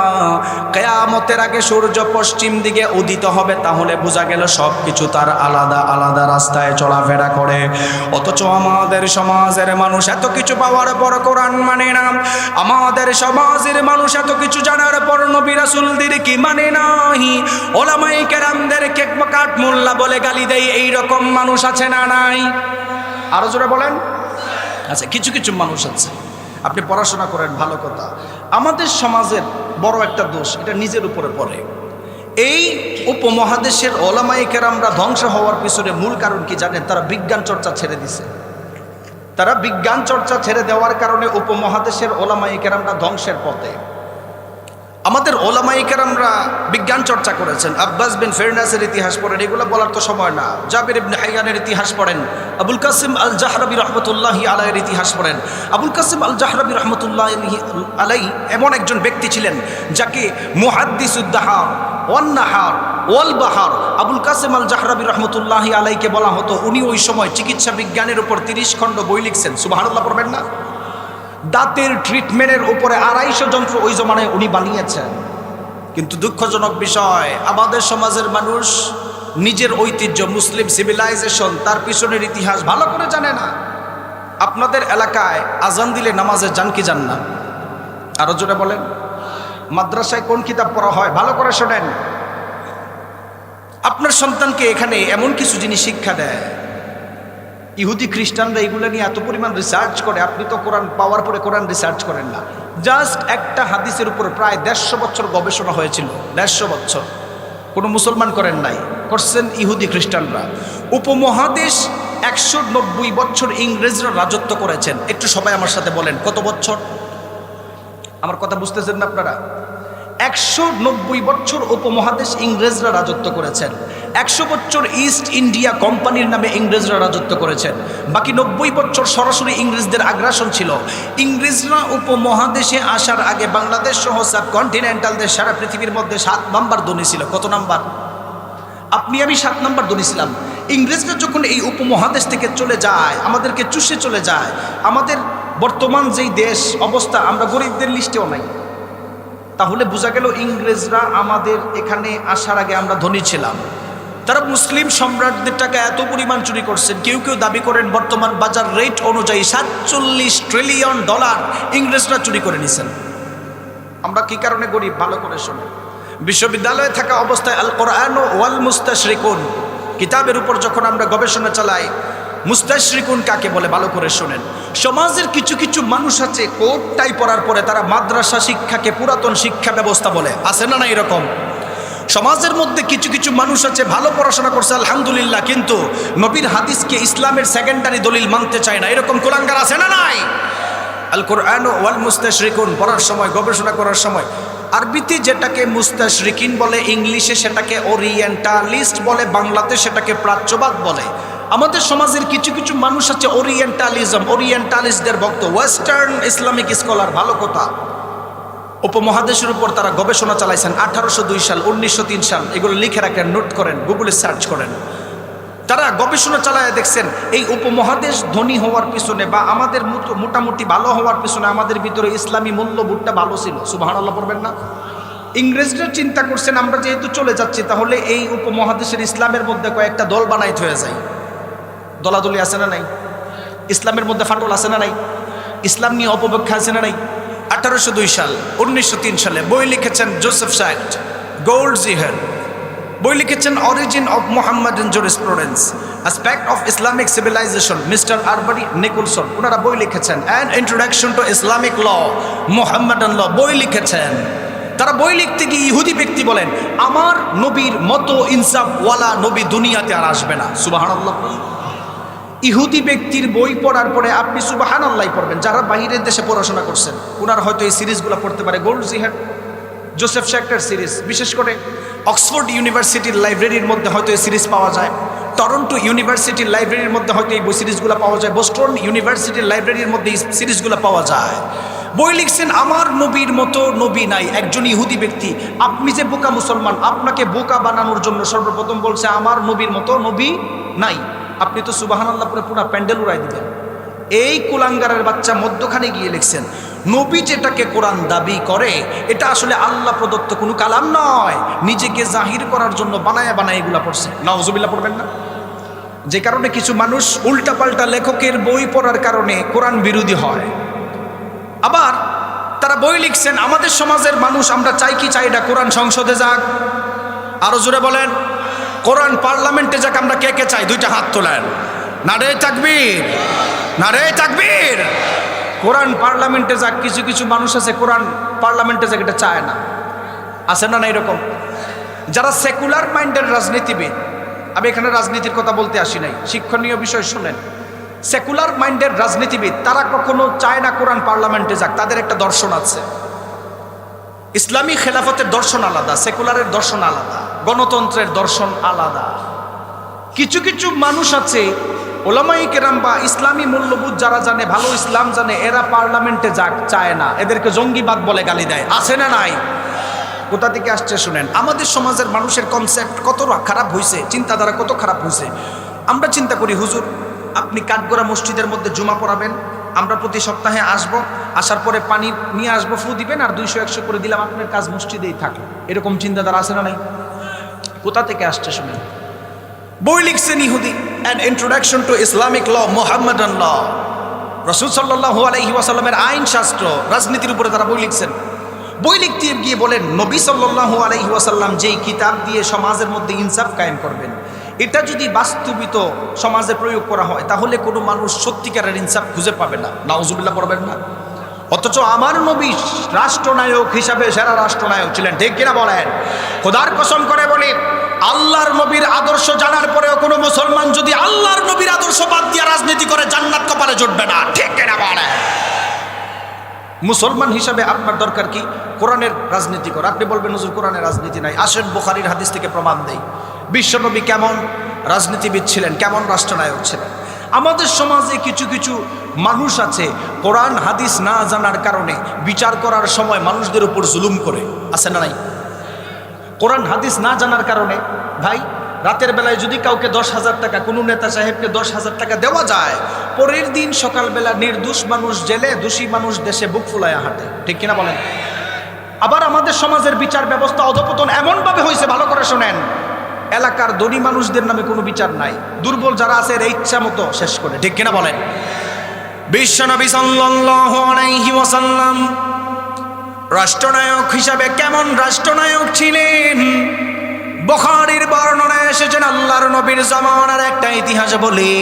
কিয়ামতের আগে সূর্য পশ্চিম দিকে উদিত হবে, তাহলে বোঝা গেল সব কিছু তার আলাদা আলাদা রাস্তায় চলাফেরা করে। অথচ আমাদের সমাজের মানুষ এত কিছু পাওয়ার পর কোরআন মানে না, আমাদের সমাজের মানুষ এত কিছু জানার পর নবী রাসূলদের কি মানে নাই, ওলামায়ে কেরামদেরকে কাঠ মোল্লা বলে গালি দেয়। এইরকম মানুষ আছে না নাই? আরো জোরে বলেন। আচ্ছা, কিছু কিছু মানুষ আছে, আপনি পড়াশোনা করেন ভালো কথা, আমাদের সমাজের বড় একটা দোষ, এটা নিজের উপরে পড়ে। এই উপমহাদেশের ওলামায়ে কেরামরা ধ্বংস হওয়ার পিছনে মূল কারণ কি জানেন? তারা বিজ্ঞান চর্চা ছেড়ে দিছে। তারা বিজ্ঞান চর্চা ছেড়ে দেওয়ার কারণে উপমহাদেশের ওলামায়ে কেরামরা ধ্বংসের পথে। আমাদের ওলামায়ে কেরামরা বিজ্ঞান চর্চা করেছেন। আব্বাস বিন ফেরনাসের ইতিহাস পড়েন, এগুলো বলার তো সময় না। জাবির ইবনে হাইয়ানের ইতিহাস পড়েন, আবুল কাসিম আল জাহরাবি রহমতুল্লাহি আলাইহির ইতিহাস পড়েন। আবুল কাসিম আল জাহরাবি রহমতুল্লাহি আলাইহি এমন একজন ব্যক্তি ছিলেন যাকে মুহাদ্দিসুদ দাহার ওয়ান নাহার ওয়াল বাহার। আবুল কাসেম আল জাহরাবি রহমতুল্লাহি আলাইকে বলা হতো, উনি ওই সময় চিকিৎসা বিজ্ঞানের উপর 30 খণ্ড বই লিখছেন। সুবহানাল্লাহ পড়বেন না? দাঁতের ট্রিটমেন্টের উপরে 250 যন্ত্র ওই জমানায় উনি বানিয়েছেন। কিন্তু দুঃখজনক বিষয়, আমাদের সমাজের মানুষ নিজের ঐতিহ্য, মুসলিম সিভিলাইজেশন, তার পিছনের ইতিহাস ভালো করে জানে না। আপনাদের এলাকায় আজান দিলে নামাজে যান কি যান না? আরো জোরে বলেন। মাদ্রাসায় কোন কিতাব পড়া হয়? ভালো করে শোনেন। আপনার সন্তানকে এখানে এমন কিছু জিনিস শিক্ষা দেয়, ইহুদি খ্রিস্টানরা এগুলো নিয়ে এত পরিমাণ রিসার্চ করে, আপনি তো কোরআন পাওয়ার পরে কোরআন রিসার্চ করেন না। জাস্ট একটা হাদিসের উপর প্রায় 150 বছর গবেষণা হয়েছিল। 150 বছর কোনো মুসলমান করেন নাই, করছেন ইহুদি খ্রিস্টানরা। উপমহাদেশ 190 বছর ইংরেজরা রাজত্ব করেছেন। একটু সবাই আমার সাথে বলেন, কত বছর? আমার কথা বুঝতেছেন না আপনারা? 190 বছর উপমহাদেশ ইংরেজরা রাজত্ব করেছেন। 100 বছর ইস্ট ইন্ডিয়া কোম্পানির নামে ইংরেজরা রাজত্ব করেছেন। বাকি 90 বছর সরাসরি ইংরেজদের আগ্রাসন ছিল। ইংরেজরা উপমহাদেশে আসার আগে বাংলাদেশ সহ সাবকন্টিনেন্টাল দেশ সারা পৃথিবীর মধ্যে 7 নাম্বার ধনী ছিল। কত নাম্বার? আপনি আমি 7 নাম্বার ধনী ছিলাম। ইংরেজরা যখন এই উপমহাদেশ থেকে চলে যায়, আমাদেরকে চুষে চলে যায়, আমাদের বর্তমান যেই দেশ অবস্থা, আমরা গরিবদের লিস্টেও নাই। তাহলে বোঝা গেল ইংরেজরা আমাদের এখানে আসার আগে আমরা ধনী ছিলাম। তারা মুসলিম সম্রাটদের টাকা এত পরিমাণ চুরি করছেন, কেউ কেউ দাবি করেন বর্তমান বাজার রেট অনুযায়ী 47 ট্রিলিয়ন ডলার ইংরেজরা চুরি করে নিছেন। আমরা কি কারণে গরিব? ভালো করে শোনেন। বিশ্ববিদ্যালয়ে থাকা অবস্থায় আল কোরআন ওয়াল মুস্তাশরিকুন কিতাবের উপর যখন আমরা গবেষণা চালাই, মুস্তাশরিকুন কাকে বলে ভালো করে শোনেন। সমাজের কিছু কিছু মানুষ আছে, কোট টাই পরার পরে তারা মাদ্রাসা শিক্ষাকে পুরাতন শিক্ষা ব্যবস্থা বলে। আছে না? না এরকম সমাজের মধ্যে কিছু কিছু মানুষ আছে, ভালো পড়াশোনা করছে আলহামদুলিল্লাহ, কিন্তু নবীর হাদিসকে ইসলামের সেকেন্ডারি দলিল মানতে চায় না। এরকম কুলাঙ্গার আছে না নাই? আল কোরআন ওয়াল মুস্তাশরিকুন পড়ার সময়, গবেষণা করার সময় আরবিতে যেটাকে মুস্তাশরিকিন বলে, ইংলিশে সেটাকে ওরিয়েন্টালিস্ট বলে, বাংলাতে সেটাকে প্রাচ্যবাদ বলে। আমাদের সমাজের কিছু কিছু মানুষ আছে ওরিয়েন্টালিস্টদের ভক্ত, ওয়েস্টার্ন ইসলামিক স্কলার। ভালো কথা, উপমহাদেশের উপর তারা গবেষণা চালাইছেন। 1802 সাল, 1903 সাল, এগুলো লিখে রাখেন, নোট করেন, গুগলে সার্চ করেন। তারা গবেষণা চালায় দেখছেন এই উপমহাদেশ ধনী হওয়ার পিছনে বা আমাদের মোটামুটি ভালো হওয়ার পিছনে আমাদের ভিতরে ইসলামী মূল্যবোধটা ভালো ছিল। সুবহানাল্লাহ পড়বেন না? ইংরেজরা চিন্তা করছেন আমরা যেহেতু চলে যাচ্ছি, তাহলে এই উপমহাদেশের ইসলামের মধ্যে কয়েকটা দল বানাইতে হয়ে যায়। দলাদলি আছে না নাই? ইসলামের মধ্যে ফাটল আছে না নাই? ইসলাম নিয়ে অপব্যাখ্যা আছে না নাই? 1802 সাল, 1903 সালে বই লিখেছেন জোসেফ সাইট, গোল্ডজিহার। বই লিখেছেন origin of Muhammadan jurisprudence, aspect of Islamic civilization, mister Arberry Nicholson. ওনারা বই লিখেছেন an introduction to Islamic law, Muhammadan law বই লিখেছেন। তারা বই লিখতে গিয়ে ইহুদি ব্যক্তি বলেন, আমার নবীর মতো ইনসাফওয়ালা নবী দুনিয়াতে আর আসবে না। সুবহানাল্লাহ। ইহুদি ব্যক্তির বই পড়ার পরে আপনি সুবহানাল্লাহ পড়বেন। যারা বাইরের দেশে পড়াশোনা করছেন ওনারা হয়তো এই সিরিজগুলো পড়তে পারে। গোল্ডজিহার, জোসেফ শেক্টার সিরিজ, বিশেষ করে অক্সফোর্ড ইউনিভার্সিটির লাইব্রেরির মধ্যে হয়তো এই সিরিজ পাওয়া যায়। টরন্টো ইউনিভার্সিটির লাইব্রেরির মধ্যে হয়তো এই বই সিরিজগুলো পাওয়া যায়। বোস্টন ইউনিভার্সিটির লাইব্রেরির মধ্যে এই সিরিজগুলো পাওয়া যায়। বই লিখছেন আমার নবীর মতো নবী নাই। একজন ইহুদি ব্যক্তি, আপনি যে বোকা মুসলমান, আপনাকে বোকা বানানোর জন্য সর্বপ্রথম বলছে আমার নবীর মতো নবী নাই। আপনি তো সুবহানাল্লাহ পরে পুরো প্যান্ডেল উড়াই দিবেন। এই কুলাঙ্গারের বাচ্চা মধ্যখানে গিয়ে লিখছেন নবী যেটাকে কোরআন দাবি করে এটা আসলে আল্লাহ প্রদত্ত কোনো কালাম নয়, নিজেকে জাহির করার জন্য বানায় বানায় এগুলা পড়ছে। নাউজুবিল্লাহ পড়বেন না? যে কারণে কিছু মানুষ উল্টাপাল্টা লেখকের বই পড়ার কারণে কোরআন বিরোধী হয়। আবার তারা বই লিখছেন আমাদের সমাজের মানুষ আমরা চাই কি চাই না কোরআন সংসদে যাক। আরো জোরে বলেন, কোরআন পার্লামেন্টে যাক। আমরা কে কে চাই? দুইটা হাত তোলেন। নারে তাকবীর, নারে তাকবীর। কোরআন পার্লামেন্টে যাক। কিছু কিছু মানুষ আছে কোরআন পার্লামেন্টে যাক এটা চায় না। আছে না? না এরকম যারা সেকুলার মাইন্ডের রাজনীতিবিদ, আমি এখানে রাজনীতির কথা বলতে আসি নাই, শিক্ষণীয় বিষয় শুনেন। সেকুলার মাইন্ডের রাজনীতিবিদ তারা কখনো চায় না কোরআন পার্লামেন্টে যাক। তাদের একটা দর্শন আছে, ইসলামী খেলাফতের দর্শন আলাদা, সেকুলারের দর্শন আলাদা, গণতন্ত্রের দর্শন আলাদা। কিছু কিছু মানুষ আছে ওলামায়ে কেরাম বা ইসলামী মূল্যবোধ যারা জানে, ভালো ইসলাম জানে, এরা পার্লামেন্টে যাক চায় না। এদেরকে জঙ্গিবাদ বলে গালি দেয়। আছে না নাই? কোথা থেকে আসছে শুনেন। আমাদের সমাজের মানুষের কনসেপ্ট কত খারাপ হয়েছে, চিন্তাধারা কত খারাপ হয়েছে। আমরা চিন্তা করি হুজুর আপনি কাঠগড়া মসজিদের মধ্যে জুমা পড়াবেন, আমরা প্রতি সপ্তাহে আসব, আসার পরে পানি নিয়ে আসবো, ফু দিবেন আর 200-100 করে দিলাম, আপনার কাজ মসজিদেই থাকলো। এরকম চিন্তাধারা আছে না নাই? কোথা থেকে আসছে শুনেন। বই লিখছেন ইহুদি, an introduction to Islamic law, Muhammadan law, রাসূল সাল্লাল্লাহু আলাইহি ওয়াসাল্লামের আইন শাস্ত্র রাজনীতির উপরে তারা বই লিখছেন। বই লিখতে গিয়ে বলেন নবী সাল্লাল্লাহু আলাইহি ওয়াসাল্লাম যেই কিতাব দিয়ে সমাজের মধ্যে ইনসাফ কায়েম করবেন, এটা যদি বাস্তবিত সমাজে প্রয়োগ করা হয় তাহলে কোনো মানুষ সত্যিকারের ইনসাফ খুঁজে পাবে না। নাউজুবিল্লাহ পড়বেন না। অথচ আমার নবী রাষ্ট্রনায়ক হিসাবে সেরা রাষ্ট্রনায়ক ছিলেন, ঠিক কিনা বলেন? খোদার কসম করে বলি, আল্লাহর নবীর আদর্শ জানার পরেও কোনো মুসলমান যদি আল্লাহর নবীর আদর্শ বাদ দিয়ে রাজনীতি করে জান্নাত কপালে জুটবে না, ঠিক কিনা বলেন? মুসলমান হিসাবে আপনার দরকার কি? কোরআনের রাজনীতি করা। আপনি বলবেন হুজুর কোরআনের রাজনীতি নাই, আসেন বুখারীর হাদিস থেকে প্রমাণ দেই বিশ্বনবী কেমন রাজনীতিবিদ ছিলেন, কেমন রাষ্ট্রনায়ক ছিলেন। আমাদের সমাজে কিছু কিছু মানুষ আছে কোরআন হাদিস না জানার কারণে বিচার করার সময় মানুষদের উপর জুলুম করে, আছে না নাই? কোরআন হাদিস না জানার কারণে ভাই রাতের বেলায় যদি কাউকে 10,000 টাকা, কোনো নেতা সাহেবকে 10,000 টাকা দেওয়া যায়, পরের দিন সকালবেলা নির্দোষ মানুষ জেলে, দোষী মানুষ দেশে বুক ফুলায়া হাঁটে, ঠিক কিনা বলেন? আবার আমাদের সমাজের বিচার ব্যবস্থা অধপতন এমনভাবে হয়েছে, ভালো করে শোনেন, এলাকার ধনী মানুষদের নামে কোনো বিচার নাই, দুর্বল যারা আছে এর ইচ্ছা মতো শেষ করে, ঠিক কিনা বলেন? বিশ্বনবী সাল্লাল্লাহু আলাইহি ওয়াসাল্লাম রাষ্ট্রনায়ক হিসাবে কেমন রাষ্ট্রনায়ক ছিলেন? বুখারীর বর্ণনায় এসেছেন, আল্লাহর নবীর জামানার একটা ইতিহাস বলি,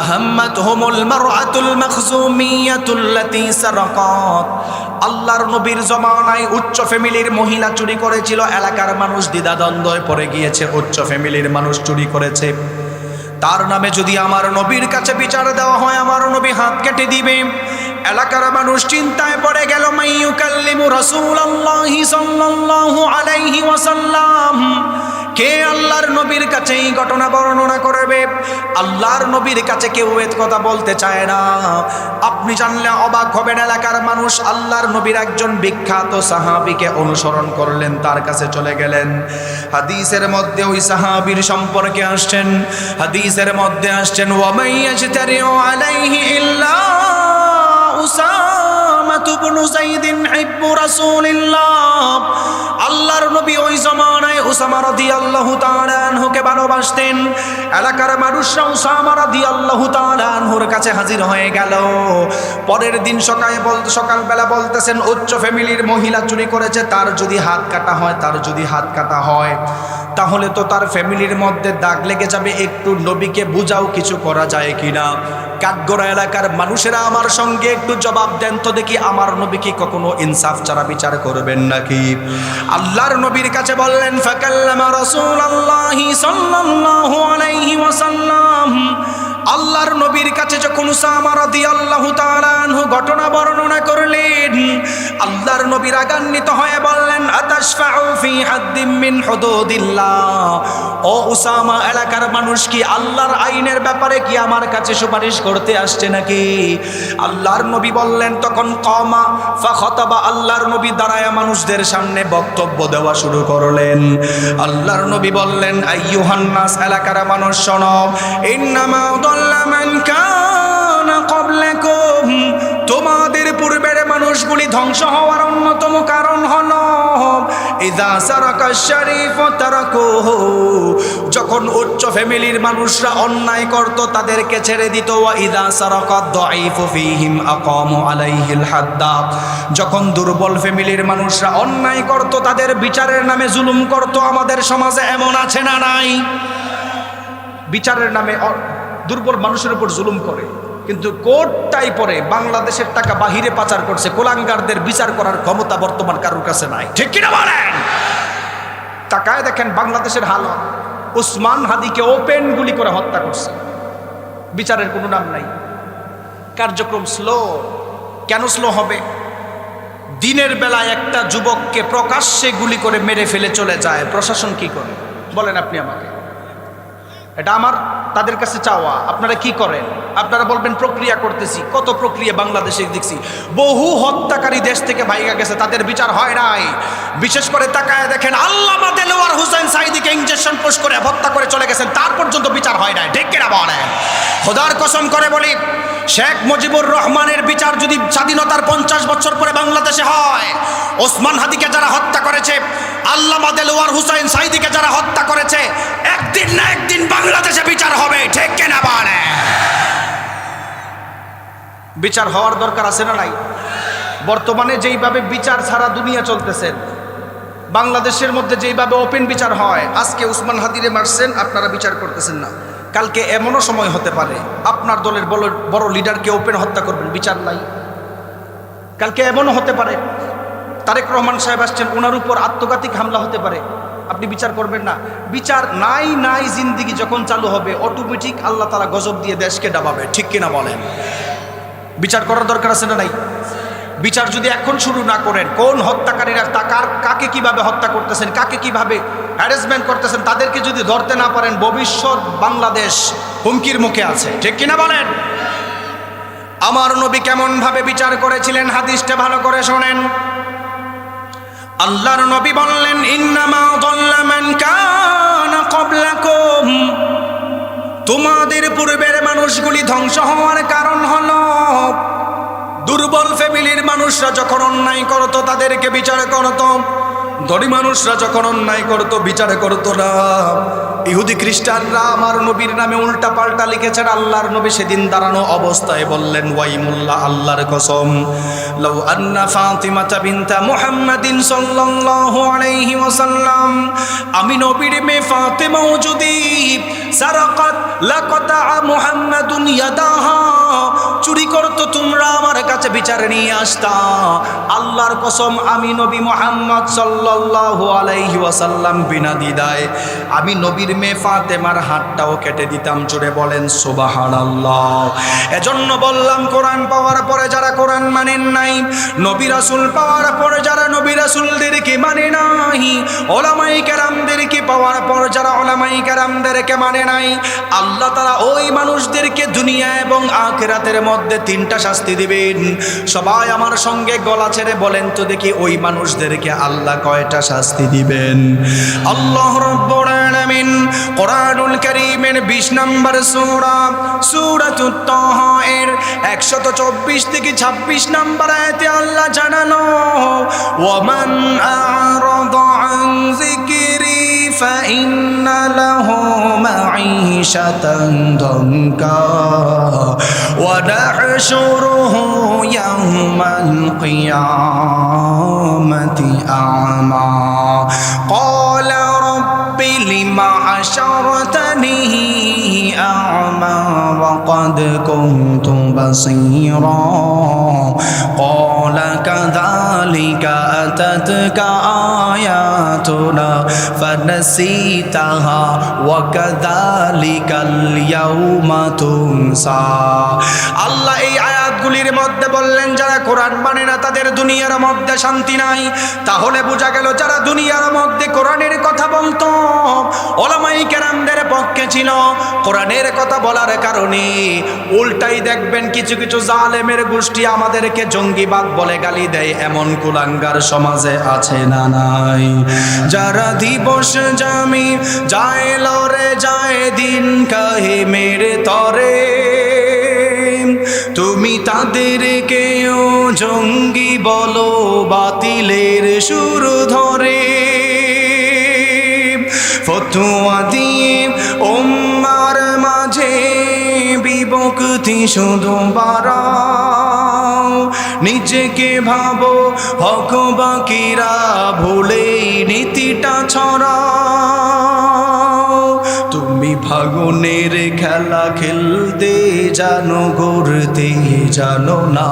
আহাম্মাতুহুমুল মারআতুল মাখজুমিয়াতুল্লাতী সারাকাত। আল্লাহর নবীর জামানায় উচ্চ ফ্যামিলির মহিলা চুরি করেছিল, এলাকার মানুষ দ্বিধাদ্বন্দ্বে পড়ে গিয়েছে, উচ্চ ফ্যামিলির মানুষ চুরি করেছে, তার নামে যদি আমার নবীর কাছে বিচার দেওয়া হয় আমার নবী হাত কেটে দিবে। এলাকার মানুষ চিন্তায় পড়ে গেল, মাইয়ুকাল্লিমু রাসূলুল্লাহি সাল্লাল্লাহু আলাইহি ওয়াসাল্লাম, কে আল্লাহর নবীর কাছে এই ঘটনা বর্ণনা করবে? আল্লাহর নবীর কাছে কেউ এ কথা বলতে চায় না। আপনি জানলে অবাক হবেন, এলাকার মানুষ আল্লাহর নবীর একজন বিখ্যাত সাহাবীকে অনুসরণ করলেন, তার কাছে চলে গেলেন। হাদিসের মধ্যে ওই সাহাবীর সম্পর্কে আসছেন, হাদিসের মধ্যে আসছেন, ওয়া মাইয়াজতারিউ আলাইহি ইল্লা উসামা ইবনু যায়েদ হিব্বু রাসূলিল্লাহ। আল্লাহর নবী ওই জামানায় উসামা রাদিয়াল্লাহু তাআলা আনহুকে ভালোবাসতেন। এলাকার মানুষরা উসামা রাদিয়াল্লাহু তাআলা আনহুর কাছে হাজির হয়ে গেল। পরের দিন সকালবেলা বলতেছেন, উচ্চ ফ্যামিলির মহিলা চুরি করেছে, তার যদি হাত কাটা হয়, তার যদি হাত কাটা হয় তাহলে তো তার ফ্যামিলির মধ্যে দাগ লেগে যাবে, একটু নবীকে বুঝাও কিছু করা যায় কিনা। কাঠগড়া এলাকার মানুষেরা আমার সঙ্গে একটু জবাব দেন তো দেখি, আমার নবী কি কখনো ইনসাফ ছাড়া বিচার করবেন নাকি? আল্লাহর নবীর কাছে বললেন, ফাকাল্লামা রাসূলুল্লাহি সাল্লাল্লাহু আলাইহি ওয়াসাল্লাম। আল্লাহর নবীর কাছে যখন উসামা রাদিয়াল্লাহু তাআলা আনহু ঘটনা বর্ণনা করলেন, আল্লাহর নবী রাগান্বিত হয়ে বললেন, আতাশফাউ ফি হাদ্দিম মিন হুদুদিল্লাহ। ও উসামা, এলাকার মানুষ কি আল্লাহর আইনের ব্যাপারে কি আমার কাছে সুপারিশ করতে আসছে নাকি? আল্লাহর নবী বললেন, তখন কমা ফাখাতাবা, আল্লাহর নবী দাঁড়ায়া মানুষদের সামনে বক্তব্য দেওয়া শুরু করলেন। আল্লাহর নবী বললেন, আইয়ুহান নাস, এলাকার মানুষ শোনো, ইন্নামা দাল্লা মান কানা ক্বাবলাকুম, তোমাদের পূর্বের মানুষগুলি ধ্বংস হওয়ার অন্যতম কারণ হলো ইযা সারাকা শরীফ তারাকুহু, যখন উচ্চ ফ্যামিলির মানুষরা অন্যায় করত তাদেরকে ছেড়ে দিত, ওয়া ইযা সারাকা দাঈফু ফীহিম আকামু আলাইহিল হাদ্দা, যখন দুর্বল ফ্যামিলির মানুষরা অন্যায় করত তাদের বিচারের নামে জুলুম করত। আমাদের সমাজে এমন আছে না নাই? বিচারের নামে দুর্বল মানুষের উপর জুলুম করে, কিন্তু কোর্টটাই পরে বাংলাদেশের টাকা বাহিরে পাচার করছে, কোলাঙ্গারদের বিচার করার ক্ষমতা বর্তমান কারোর কাছে নাই, ঠিক কিনা বলেন? তাকায় দেখেন বাংলাদেশের হালত, উসমান হাদিকে ওপেন গুলি করে হত্যা করছে, বিচারের কোনো নাম নাই। কার্যক্রম স্লো। কেন স্লো হবে? দিনের বেলায় একটা যুবককে প্রকাশ্যে গুলি করে মেরে ফেলে চলে যায়, প্রশাসন কি করে বলেন আপনি আমাকে? এটা আমার তাদের কাছে চাওয়া। আপনারা কি করেন? আপনারা বলবেন প্রক্রিয়া করতেছি। কত প্রক্রিয়া বাংলাদেশে দেখছি, বহু হত্যাকারী দেশ থেকে ভাইগা গেছে, তাদের বিচার হয় নাই। বিশেষ করে তাকায় দেখেন, আল্লামা দেলোয়ার হোসেন সাঈদীকে ইনজেকশন পুশ করে হত্যা করে চলে গেছেন, তার পর্যন্ত বিচার হয় নাই। ঠিক কিনা বলেন? খোদার কসম করে বলি, শেখ মুজিবুর রহমানের বিচার যদি স্বাধীনতার 50 বছর পরে বাংলাদেশে হয়, ওসমান হাদিকে যারা হত্যা করেছে, আল্লামা দেলোয়ার হোসেন সাঈদীকে যারা হত্যা করেছে, একদিন না একদিন বাংলাদেশে বিচার হবে। ঠিক কিনা বলেন? বিচার হওয়ার দরকার আছে না নাই? বর্তমানে যেইভাবে বিচার ছাড়া দুনিয়া চলতেছে, বাংলাদেশের মধ্যে যেইভাবে ওপেন বিচার হয়, আজকে উসমান হাদিরে মারছেন, আপনারা বিচার করতেছেন না, কালকে এমনও সময় হতে পারে আপনার দলের বড় লিডারকে ওপেন হত্যা করবেন, বিচার নাই। কালকে এমনও হতে পারে তারেক রহমান সাহেব আসছেন, ওনার উপর আত্মঘাতিক হামলা হতে পারে, আপনি বিচার করবেন না। বিচার নাই নাই জিন্দিগি যখন চালু হবে, অটোমেটিক আল্লাহ তাআলা গজব দিয়ে দেশকে ডাবাবে। ঠিক কিনা বলেন? বিচার করার দরকার আছে না নাই? বিচার যদি এখন শুরু না করেন, কোন হত্যাকারীরা কাকে কিভাবে হত্যা করতেছেন, কাকে কিভাবে হ্যারাসমেন্ট করতেছেন, তাদেরকে যদি ধরতে না পারেন, ভবিষ্যৎ বাংলাদেশ হুমকির মুখে আছে। ঠিক কিনা বলেন? আমার নবী কেমন ভাবে বিচার করেছিলেন, হাদিসটা ভালো করে শোনেন। আল্লাহর নবী বললেন, ইন্নামা যাল্লা মান কানা ক্বাবলাকুম, তোমাদের পূর্বের মানুষগুলি ধ্বংস হওয়ার কারণ হলো দুর্বল ফ্যামিলির মানুষরা যখন অন্যায় করতো তাদেরকে বিচার করতো, ধনী মানুষরা যখন অন্যায় করতো বিচার করতো না। ইহুদি খ্রিস্টানরা আমার নবীর নামে উল্টা পাল্টা লিখেছেন। আল্লাহর নবী সেদিন দাঁড়ানো অবস্থায় বললেন, ওয়াইমুল্লাহ, আল্লাহর কসম, লাউ আন্না ফাতিমাতা বিনতা মুহাম্মাদিন সাল্লাল্লাহু আলাইহি ওয়াসাল্লাম, আমি নবীর মেয়ে ফাতেমাও যদি সারাকাত লাকাতা মুহাম্মাদুন ইয়াদাহা, চুরি করতো, তোমরা আমার কাছে বিচারে নিয়ে আসতা, আল্লাহর কসম আমি নবী মুহাম্মদ সাল্লাল্লাহু আলাইহি ওয়াসাল্লাম বিনা দ্বিধায় আমি নবীর মেয়ে ফাতেমার হাতটাও কেটে দিতাম। জোরে বলেন সুবহানাল্লাহ। এজন্য বললাম, কোরআন পাওয়ার পরে যারা কোরআন মানেন নাই, নবী রাসূল পাওয়ার পরে যারা নবী রাসূলদেরকে মানে নাই, ওলামায়ে কেরামদেরকে পাওয়ার পর যারা ওলামায়ে কেরামদেরকে মানে নাই, আল্লাহ তাআলা ওই মানুষদেরকে দুনিয়া এবং আখিরাতের মধ্যে 3টা শাস্তি দিবেন। সবাই আমার সঙ্গে গলা ছেড়ে বলেন তো দেখি, ওই মানুষদেরকে আল্লাহ কয়টা শাস্তি দিবেন? আল্লাহ রাব্বুল আলামিন কোরআনুল কারীমের 20 নম্বর সূরা সূরাতুত তাহা এর 124 থেকে 26 নম্বর আয়াতে আল্লাহ জানানো, ওয়ামান আ'রাদা আন যিকরি ফাইন্না লাহু মাঈশাতান দানকা ওয়া নাহশুরুহু ইয়াওমাল কিয়ামাতি আ'মা ক্বালা রাব্বি লিমা হাশারতানি আ'মা ওয়া ক্বাদ কুনতু বাসীরা ক্বালা কাযালিকা আতাতকা আয়াতুনা ফানাসিতাহা ওয়া কাযালিকাল ইয়াউমা তুনসা। আল্লাহ এই আয়াতগুলির মধ্যে বললেন, যারা কোরআন মানে না তাদের দুনিয়ার মধ্যে শান্তি নাই। তাহলে বোঝা গেল যারা দুনিয়ার মধ্যে কোরআনের কথা বলতো, ওলামায়ে কেরামদের পক্ষে ছিল, কোরআনের কথা বলার কারণে উল্টাই দেখবেন কিছু কিছু জালেমের গোষ্ঠী আমাদেরকে জঙ্গিবাদ বলে গালি দেয়। এমন কুলাঙ্গার সমাজে আছে না নাই? যারা দিবস জামি যায় লরে যায় দিন কাহে মেরে তরে, তুমি তাদেরকেও জঙ্গি বলো, বাতিলের সুর ধরে। ফতোয়া দিয়ে উম্মার মাঝে বিভক্তি শুধু বাড়াও, নিজেকে ভাবো হক বাকিরা ভুলেই নীতিটা ছড়াও। তুমি ফাগুনের খেলা খেলতে জানো, ঘুরতে জানো না।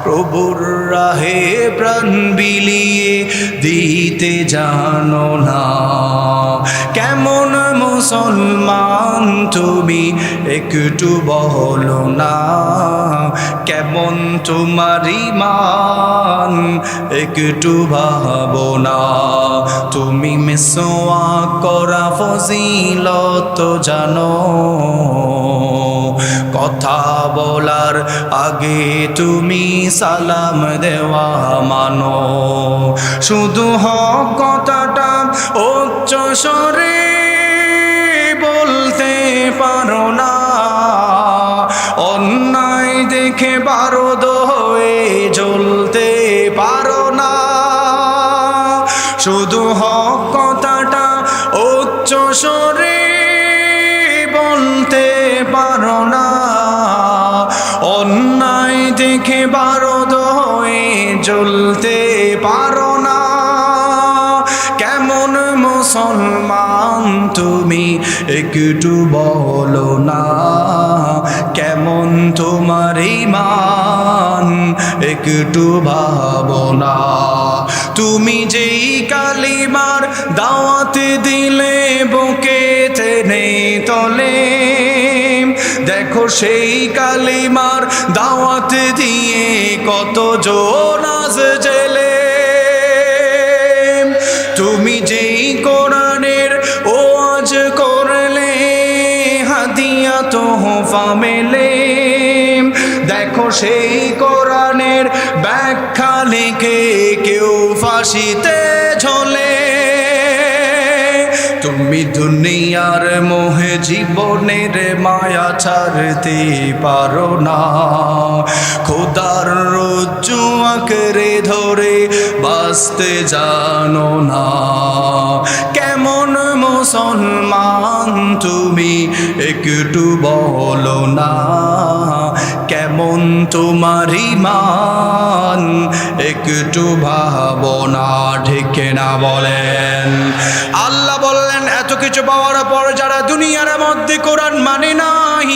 প্রভুর রাহে প্রাণ বিলিয়ে দিতে জানো না। কেমন মুসলমান তুমি একটু বলো না, কেমন তোমার ঈমান একটু ভাবো না। তুমি মিসওয়াক করা ফজিলত জানো, কথা বলার আগে তুমি সালাম দেওয়া মানো। শুধু হক কথাটা উচ্চ স্বরে বলতে পারো না, অন্যায় দেখে বারোদ হয়ে জ্বলতে পারো না। শুধু হক কথাটা উচ্চ স্বরে বলতে পারো না, অন্যায় দেখে বারোদ হয়ে জ্বলতে পারো না। কেমন মুসলমান তুমি একটু বলো না, কেমন তোমার ঈমান একটু ভাবো না। তুমি যেই কালিমার দাওয়াত দিলে বুকে টেনে তোলে, দেখো সেই কালিমার দাওয়াত দিয়ে কত জন আজ জেলে। তুমি যেই কোরআনের ওয়াজ করলে হাদিয়া তোহফা মেলে, দেখো সেই কোরআনের ব্যাখ্যা লিখে কেউ ফাঁসিতে ঝোলে। তুমি দুনিয়ার মোহে জীবনের মায়া ছাড়তে পারো না, খোদার রজ্জু আঁকড়ে ধরে বাঁচতে জানো না। কেমন মুসলমান তুমি একটু বলো না, কেমন তোমার ঈমান একটু ভাবো না। ঠিক না বলেন? আল্লাহ বললেন এত কিছু পাওয়ার পর যারা দুনিয়ার মধ্যে কোরআন মানে নাই,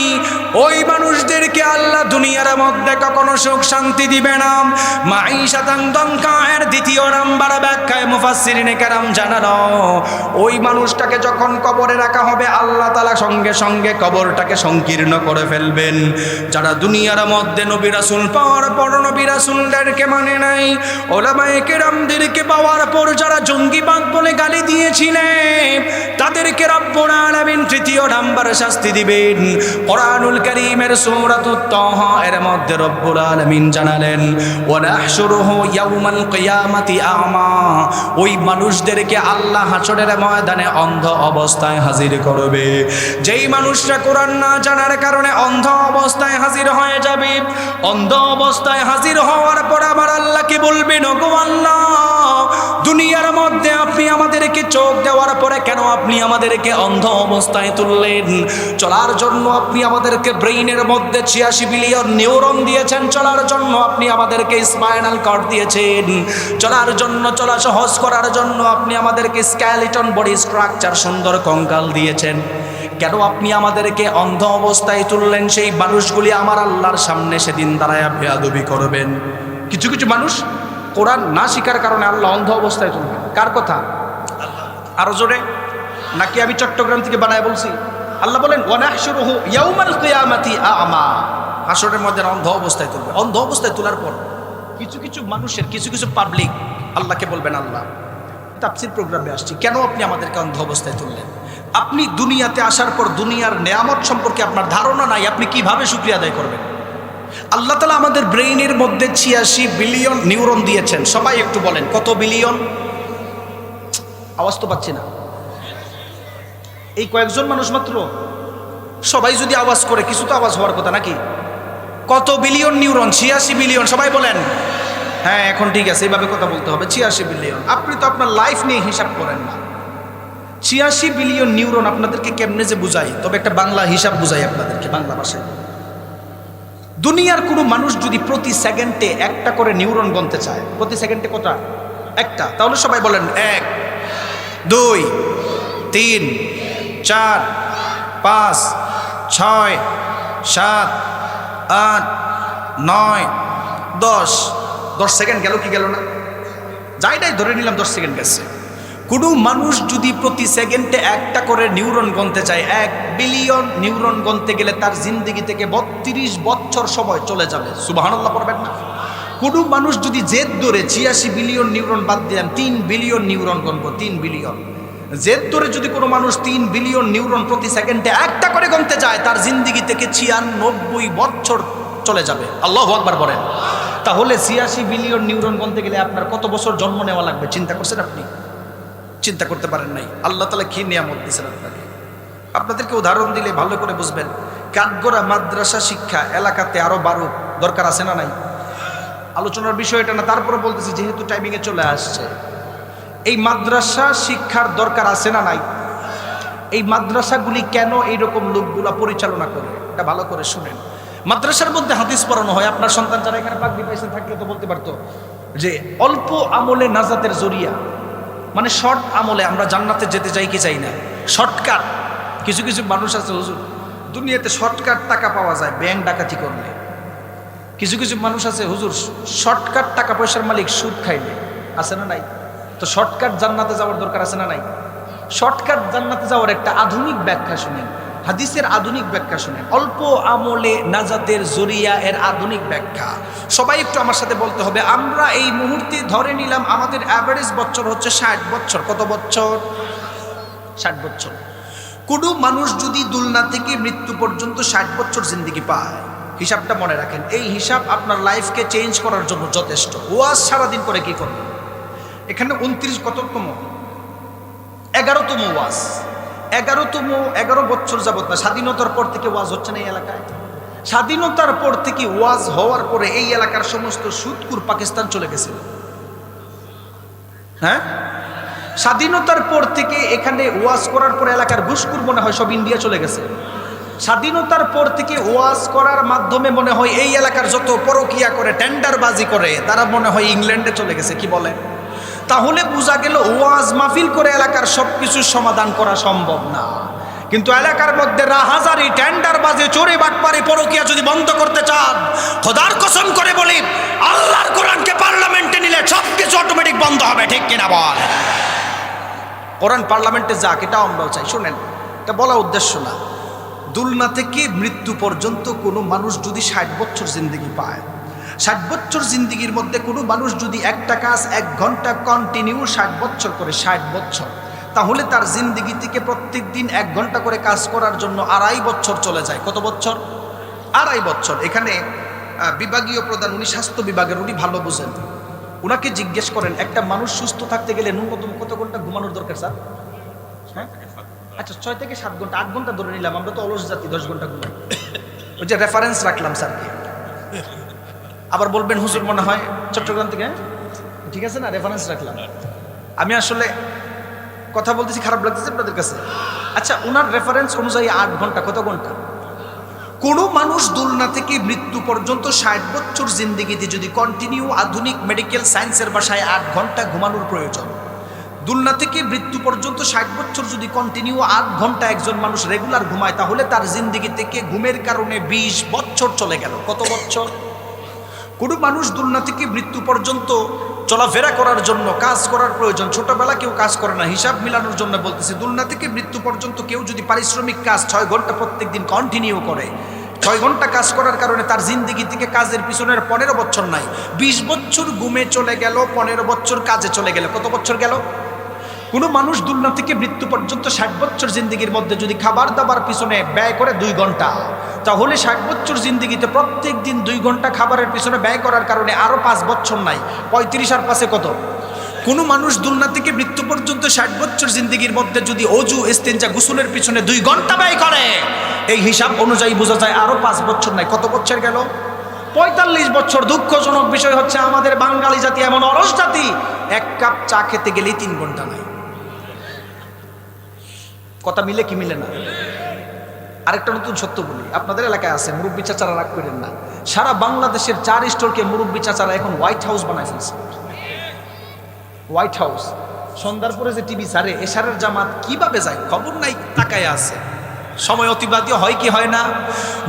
ওই মানুষদেরকে আল্লাহ দুনিয়ার মধ্যে কখনো সুখ শান্তি দিবে না। মাঈশাতান দনকা এর দ্বিতীয় নাম্বার ব্যাখ্যায় মুফাসসিরিনে কেরাম জানানো, ওই মানুষটাকে যখন কবরে রাখা হবে আল্লাহ তাআলা সঙ্গে সঙ্গে কবরটাকে সংকীর্ণ করে ফেলবেন। যারা দুনিয়ার মধ্যে নবী রাসূল পাওয়ার পর নবী রাসূলদেরকে মানে নাই, ওলামায়ে কেরামদেরকে পাওয়ার পর যারা জঙ্গিবাদ বলে গালি দিয়েছিলেন, তাদেরকে রব্বুল আলামিন তৃতীয় নাম্বার শাস্তি দিবেন। কোরআনুল কারীমের সূরাতুত তাহা এর মধ্যে রব্বুল আলামিন জানালেন, ওয়া নাহশুরুহু ইয়াউমাল কিয়ামাতি আ'মা, ওই মানুষদেরকে আল্লাহ হাসরের ময়দানে অন্ধ অবস্থায় হাজির করবে। যেই মানুষরা কোরআন না জানার কারণে অন্ধ অবস্থায় হাজির হয়ে যাবে, অন্ধ অবস্থায় হাজির হওয়ার পর আবার আল্লাহকে বলবেন, ওগো আল্লাহ, দুনিয়ার মধ্যে আপনি আমাদেরকে চোখ দেওয়ার পরে কেন আপনি আমাদেরকে অন্ধ অবস্থায় তুললেন? চলার জন্য আপনি আমাদেরকে ব্রেইনের মধ্যে 86 বিলিয়ন নিউরন দিয়েছেন, চলার জন্য আপনি আমাদেরকে স্পাইনাল কর্ড দিয়েছেন, চলার জন্য চলা সহজ করার জন্য আপনি আমাদেরকে স্কেলিটন বডি স্ট্রাকচার সুন্দর কঙ্কাল দিয়েছেন, কেন আপনি আমাদেরকে অন্ধ অবস্থায় তুললেন? সেই মানুষগুলি আমার আল্লাহর সামনে সেদিন দাঁড়ায় বেয়াদবি করবেন। কিছু কিছু মানুষ কোরআন না শিকার কারণে আল্লাহ অন্ধ অবস্থায় তুলবেন। কার কথা? আরো জোরে নাকি আমি চট্টগ্রাম থেকে বানায় বলছি? আল্লাহ বলেন, ওয়া নাহশুরুহু ইয়াউমাল কিয়ামাতি আ'মা, হাসরের মধ্যে অন্ধ অবস্থায় তুলবে। অন্ধ অবস্থায় তোলার পর কিছু কিছু মানুষের কিছু কিছু পাবলিক আল্লাহকে বলবেন, আল্লাহ, তাফসীর প্রোগ্রামে আসছি, কেন আপনি আমাদেরকে অন্ধ অবস্থায় তুললেন? আপনি দুনিয়াতে আসার পর দুনিয়ার নেয়ামত সম্পর্কে আপনার ধারণা নাই, আপনি কিভাবে শুকরিয়া আদায় করবেন? আল্লাহ তাআলা আমাদের ব্রেইনের মধ্যে 86 বিলিয়ন নিউরন দিয়েছেন। সবাই একটু বলেন কত বিলিয়ন? আওয়াজ তো পাচ্ছি না, এই কয়েকজন মানুষ মাত্র। সবাই যদি আওয়াজ করে, কিছু তো আওয়াজ হওয়ার কথা নাকি? কত বিলিয়ন নিউরন? 86 বিলিয়ন। সবাই বলেন হ্যাঁ, এখন ঠিক আছে, এইভাবে কথা বলতে হবে। 86 বিলিয়ন। আপনি তো আপনার লাইফ নিয়ে হিসাব করেন না। 86 বিলিয়ন নিউরন আপনাদেরকে কেমনে যে বুঝাই, তবে একটা বাংলা হিসাব বুঝাই আপনাদেরকে বাংলা ভাষায়। দুনিয়ার কোনো মানুষ যদি প্রতি সেকেন্ডে একটা করে নিউরন গণতে চায়, প্রতি সেকেন্ডে কটা? একটা। তাহলে সবাই বলেন 1 2 3 4 5 6 7 8 9 10 সেকেন্ড গেল কি গেল না? যাইটাই ধরে নিলাম 10 সেকেন্ড গেছে। কোনো মানুষ যদি প্রতি সেকেন্ডে একটা করে নিউরন গণতে চায়, 1 বিলিয়ন নিউরন গণতে গেলে তার জিন্দেগি থেকে 32 বছর সময় চলে যাবে। সুবহানাল্লাহ পড়বেন না? কোনো মানুষ যদি জেদ ধরে 86 বিলিয়ন নিউরন বাদ দেন 3 বিলিয়ন নিউরন গণব, 3 বিলিয়ন জেদ ধরে যদি কোনো মানুষ 3 বিলিয়ন নিউরন প্রতি সেকেন্ডে একটা করে গণতে যায়, তার জিন্দেগি থেকে 96 বছর চলে যাবে। আল্লাহু আকবার বলেন। তাহলে 86 বিলিয়ন নিউরন গণতে গেলে আপনার কত বছর জন্ম নেওয়া লাগবে চিন্তা করছেন আপনি? চিন্তা করতে পারেন নাই। আল্লাহ তাআলা কি নিয়ামত দিয়েছেন আপনাকে। আপনাদেরকে উদাহরণ দিলে ভালো করে বুঝবেন। কাঠগড়া মাদ্রাসা শিক্ষা এলাকাতে আরো বাড়ুক, দরকার আছে না নাই? আলোচনার বিষয় এটা না, তারপরে বলতেছি যেহেতু টাইমিংয়ে চলে আসছে। এই মাদ্রাসা শিক্ষার দরকার আছে না নাই? এই মাদ্রাসাগুলি কেন এইরকম লোকগুলা পরিচালনা করে এটা ভালো করে শুনেন। মাদ্রাসার মধ্যে হাদিস পড়ানো হয়। আপনার সন্তান যারা এখানে পাগড়ি পাইছেন থাকলে তো বলতে পারতো যে অল্প আমলে নাজাতের জরিয়া, মানে শর্ট আমলে আমরা জান্নাতে যেতে চাই কি চাই না, শর্টকাট। কিছু কিছু মানুষ আছে হুজুর দুনিয়াতে শর্টকাট টাকা পাওয়া যায় ব্যাংক ডাকাতি করলে। কিছু কিছু মানুষ আছে হুজুর শর্টকাট টাকা পয়সার মালিক সুদ খাইলে, আছে না নাই? তো শর্টকাট জান্নাতে যাওয়ার দরকার আছে না নাই? শর্টকাট জান্নাতে যাওয়ার একটা আধুনিক ব্যাখ্যা শুনেন, হাদিসের আধুনিক ব্যাখ্যা শুনেন। অল্প আমলে নাজাতের জরিয়া এর আধুনিক ব্যাখ্যা সবাই একটু আমার সাথে বলতে হবে। আমরা এই মুহূর্তে ধরে নিলাম আমাদের অ্যাভারেজ বছর হচ্ছে 60 বছর। কত বছর? 60 বছর। কোনো মানুষ যদি দুলনা থেকে মৃত্যু পর্যন্ত 60 বছর জিন্দেগি পায়, হিসাবটা মনে রাখেন। এই হিসাব আপনার লাইফকে চেঞ্জ করার জন্য যথেষ্ট। ওয়াজ সারাদিন করে কি করবেন? এখানে 29 কততম 11তম ওয়াজ, 11 বছর যাবত না, স্বাধীনতার পর থেকে ওয়াজ হচ্ছে না এই এলাকায়। স্বাধীনতার পর থেকে ওয়াজ হওয়ার পরে এই এলাকার সমস্ত সুদকুর পাকিস্তান চলে গেছিল। হ্যাঁ, স্বাধীনতার পর থেকে এখানে ওয়াজ করার পরে এলাকার ঘুষখোর মনে হয় সব ইন্ডিয়া চলে গেছে। স্বাধীনতার পর থেকে ওয়াজ করার মাধ্যমে মনে হয় এই এলাকার যত পরকিয়া করে টেন্ডারবাজি করে তারা মনে হয় ইংল্যান্ডে চলে গেছে। কি বলে? তাহলে বোঝা গেল ওয়াজ মাহফিল করে এলাকার সবকিছুর সমাধান করা সম্ভব না। কিন্তু এলাকার মধ্যে রাহাজারি টেন্ডারবাজি চোরে বাটপারি পরকিয়া যদি বন্ধ করতে চান, খোদার কসম করে বলি আল্লাহর কোরআনকে পার্লামেন্টে নিলে সবকিছু অটোমেটিক বন্ধ হবে। ঠিক কিনা বল? কোরআন পার্লামেন্টে যাক, এটা আমরাও চাই। শুনেন, এটা বলা উদ্দেশ্য না। দুলনা থেকে মৃত্যু পর্যন্ত কোনো মানুষ যদি 60 বছর জিন্দেগি পায়, 60 বছর জিন্দেগির মধ্যে কোনো মানুষ যদি একটা কাজ 1 ঘন্টা কন্টিনিউ 60 বছর করে, 60 বছর, তাহলে তার জিন্দেগি থেকে প্রত্যেক দিন 1 ঘন্টা করে কাজ করার জন্য 2.5 বছর চলে যায়। কত বছর? 2.5 বছর। এখানে বিভাগীয় প্রধান, উনি স্বাস্থ্য বিভাগের, উনি ভালো বোঝেন। ওনাকে জিজ্ঞেস করেন একটা মানুষ সুস্থ থাকতে গেলে ন্যূনতম কত ঘন্টা ঘুমানোর দরকার স্যার? হ্যাঁ, আচ্ছা 6 থেকে 7 ঘন্টা, 8 ঘন্টা ধরে নিলাম, আমরা তো অলস জাতি, 10 ঘন্টা ঘুমাই। ওই যে রেফারেন্স রাখলাম স্যারকে। আবার বলবেন হুজুর মনে হয় চট্টগ্রাম থেকে, ঠিক আছে না, রেফারেন্স রাখলাম। আমি আসলে কথা বলতেছি, খারাপ লাগতেছে আপনাদের কাছে? আচ্ছা, ওনার রেফারেন্স অনুযায়ী 8 ঘন্টা। কত ঘন্টা? কোনো মানুষ দুলনা থেকে মৃত্যু পর্যন্ত 60 বছর জিন্দেগিতে যদি কন্টিনিউ আধুনিক মেডিকেল সায়েন্সের ভাষায় 8 ঘন্টা ঘুমানোর প্রয়োজন, দুলনা থেকে মৃত্যু পর্যন্ত 60 বছর যদি কন্টিনিউ 8 ঘন্টা একজন মানুষ রেগুলার ঘুমায়, তাহলে তার জিন্দেগি থেকে ঘুমের কারণে 20 বছর চলে গেল। কত বছর? কোনো মানুষ দুলনা থেকে মৃত্যু পর্যন্ত চলাফেরা করার জন্য কাজ করার প্রয়োজন। ছোটবেলা কেউ কাজ করে না, হিসাব মিলানোর জন্য বলতেছি। দুলনা থেকে মৃত্যু পর্যন্ত কেউ যদি পারিশ্রমিক কাজ 6 ঘন্টা প্রত্যেক দিন কন্টিনিউ করে, 6 ঘন্টা কাজ করার কারণে তার জিন্দেগি থেকে কাজের পিছনের 15 বছর নাই, 20 বছর ঘুমে চলে গেল, 15 বছর কাজে চলে গেল। কত বছর গেল? কোনো মানুষ দুলনা থেকে মৃত্যু পর্যন্ত 60 বছর জিন্দেগির মধ্যে যদি খাবার দাবার পিছনে ব্যয় করে 2 ঘন্টা, তাহলে 60 বছর জিন্দেগিতে প্রত্যেক দিন 2 ঘন্টা খাবারের পিছনে ব্যয় করার কারণে আরো 5 বছর নাই, 35 আর 5 কত? কোনো মানুষ দুলনা থেকে মৃত্যু পর্যন্ত 60 বছর জিন্দেগির মধ্যে যদি অজু ইস্তেঞ্জা গোসলের পিছনে 2 ঘন্টা ব্যয় করে, এই হিসাব অনুযায়ী বোঝা যায় আরো 5 বছর নাই। কত বছর গেল? 45 বছর। দুঃখজনক বিষয় হচ্ছে আমাদের বাঙালি জাতি এমন অলস জাতি, 1 কাপ চা খেতে গেলেই 3 ঘন্টা নাই। কথা মিলে কি মিলে না? আরেকটা নতুন সত্য বলি, আপনাদের এলাকায় আছে, মুরব্বী চাচারা রাগ করেন না, সারা বাংলাদেশের 4 স্টোরকে মুরব্বী চাচারা এখন হোয়াইট হাউস বানায় ফেলছে। White house. সন্ধ্যার পরে যে টিভি সারে, এশারের জামাত কিভাবে যায় খবর নাই, তাকায় আছে। সময় অতিবাহিত হয় কি হয় না?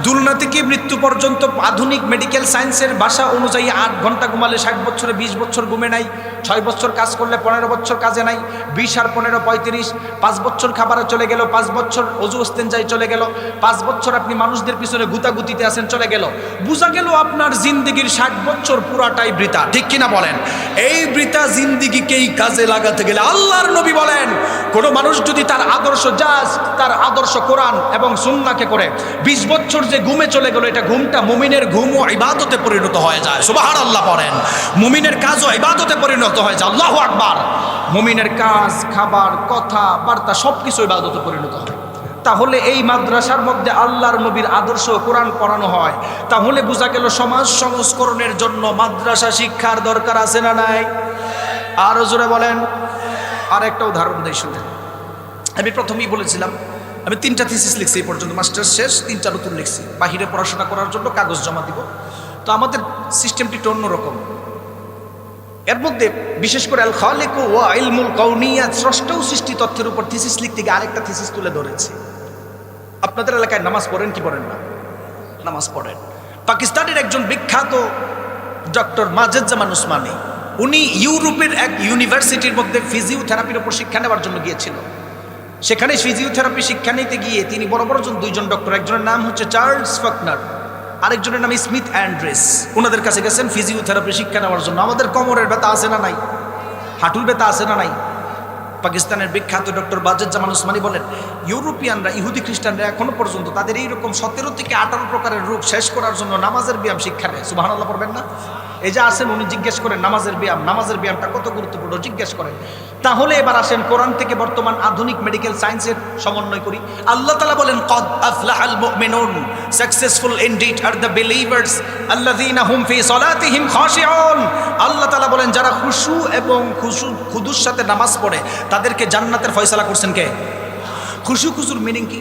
দুলনা থেকে মৃত্যু পর্যন্ত আধুনিক মেডিকেল সায়েন্সের ভাষা অনুযায়ী 8 ঘন্টা ঘুমালে 60 বছরে 20 বছর ঘুমে নাই, 6 বছর কাজ করলে 15 বছর কাজে নাই, 20 আর 15 35, 5 বছর খাবারে চলে গেল, 5 বছর অজু ইস্তেঞ্জায় চলে গেল, 5 বছর আপনি মানুষদের পিছনে গুতাগুতিতে আছেন চলে গেল। বোঝা গেল আপনার জিন্দেগির 60 বছর পুরাটাই বৃথা। ঠিক কিনা বলেন? এই বৃথা জিন্দেগিকেই কাজে লাগাতে গেলে আল্লাহর নবী বলেন, কোনো মানুষ যদি তার আদর্শ তার আদর্শ কোরআন এবং সুন্নাহকে করে 20 বছর যে ঘুমে চলে গেল, এটা ঘুমটা মুমিনের ঘুম ও ইবাদতে পরিণত হয়ে যায়। সুবহানাল্লাহ পড়েন। মুমিনের কাজও ইবাদতে পরিণত হয়ে যায়। আল্লাহু আকবার। মুমিনের কাজ, খাবার, কথা, বার্তা সবকিছু ইবাদতে পরিণত হয়। তাহলে এই মাদ্রাসার মধ্যে আল্লাহর নবীর আদর্শ কোরআন পড়ানো হয়, তাহলে বোঝা গেল সমাজ সংস্করণের জন্য মাদ্রাসা শিক্ষার দরকার আছে না নাই? আরো জোরে বলেন। আর একটা উদাহরণ দেই শুনেন। আমি প্রথমেই বলেছিলাম আমি 3টা থিসিস লিখছি এই পর্যন্ত, মাস্টার্স শেষ, 3টা নতুন লিখছি। বাহিরে পড়াশোনা করার জন্য কাগজ জমা দিব। তো আমাদের সিস্টেমটি একটু অন্যরকম। এর মধ্যে বিশেষ করে আল খালিক ওয়া ইলমুল কাউনিয়াত, স্রষ্টা ও সৃষ্টি তথ্যের উপর থিসিস লিখতে গিয়ে আরেকটা থিসিস তুলে ধরেছি। আপনাদের এলাকায় নামাজ পড়েন কি পড়েন না? নামাজ পড়েন। পাকিস্তানের একজন বিখ্যাত ডক্টর মাজেজ্জামান উসমানী, উনি ইউরোপের এক ইউনিভার্সিটির মধ্যে ফিজিওথেরাপির উপর শিক্ষা নেওয়ার জন্য গিয়েছিল। সেখানে ফিজিওথেরাপি শিক্ষা নিতে গিয়ে তিনি বড় বড় দুইজন ডক্টর, একজনের নাম হচ্ছে চার্লস ফকনার, আরেকজনের নাম স্মিথ অ্যান্ড্রেস, ওনাদের কাছে গেছেন ফিজিওথেরাপি শিক্ষা নেওয়ার জন্য। আমাদের কোমরের ব্যথা আছে না নাই? হাঁটুর ব্যথা আছে না নাই? পাকিস্তানের বিখ্যাত ডক্টর মাজেজ্জামান উসমানী বলেন, ইউরোপিয়ানরা, ইহুদি খ্রিস্টানরা এখনো পর্যন্ত তাদের এইরকম 17 থেকে 18 প্রকারের রোগ শেষ করার জন্য নামাজের ব্যায়াম শিক্ষা নেয়। সুবহানাল্লাহ পড়বেন না? এই যে আসেন উনি জিজ্ঞেস করেন নামাজের ব্যায়ামটা কত গুরুত্বপূর্ণ জিজ্ঞেস করেন। তাহলে এবার আসেন কোরআন থেকে বর্তমান আধুনিক মেডিকেল সায়েন্সের সমন্বয় করি। আল্লাহ তাআলা বলেন, ক্বাদ আফলাহাল মুমিনুন, successful indeed are the believers আল্লাযীনা হুম ফি সালাতিহিম খাশিউন। আল্লাহ তাআলা বলেন, যারা খুশু এবং খুদুর সাথে নামাজ পড়ে তাদেরকে জান্নাতের ফয়সালা করছেন কে? খুশুর মিনিং কি?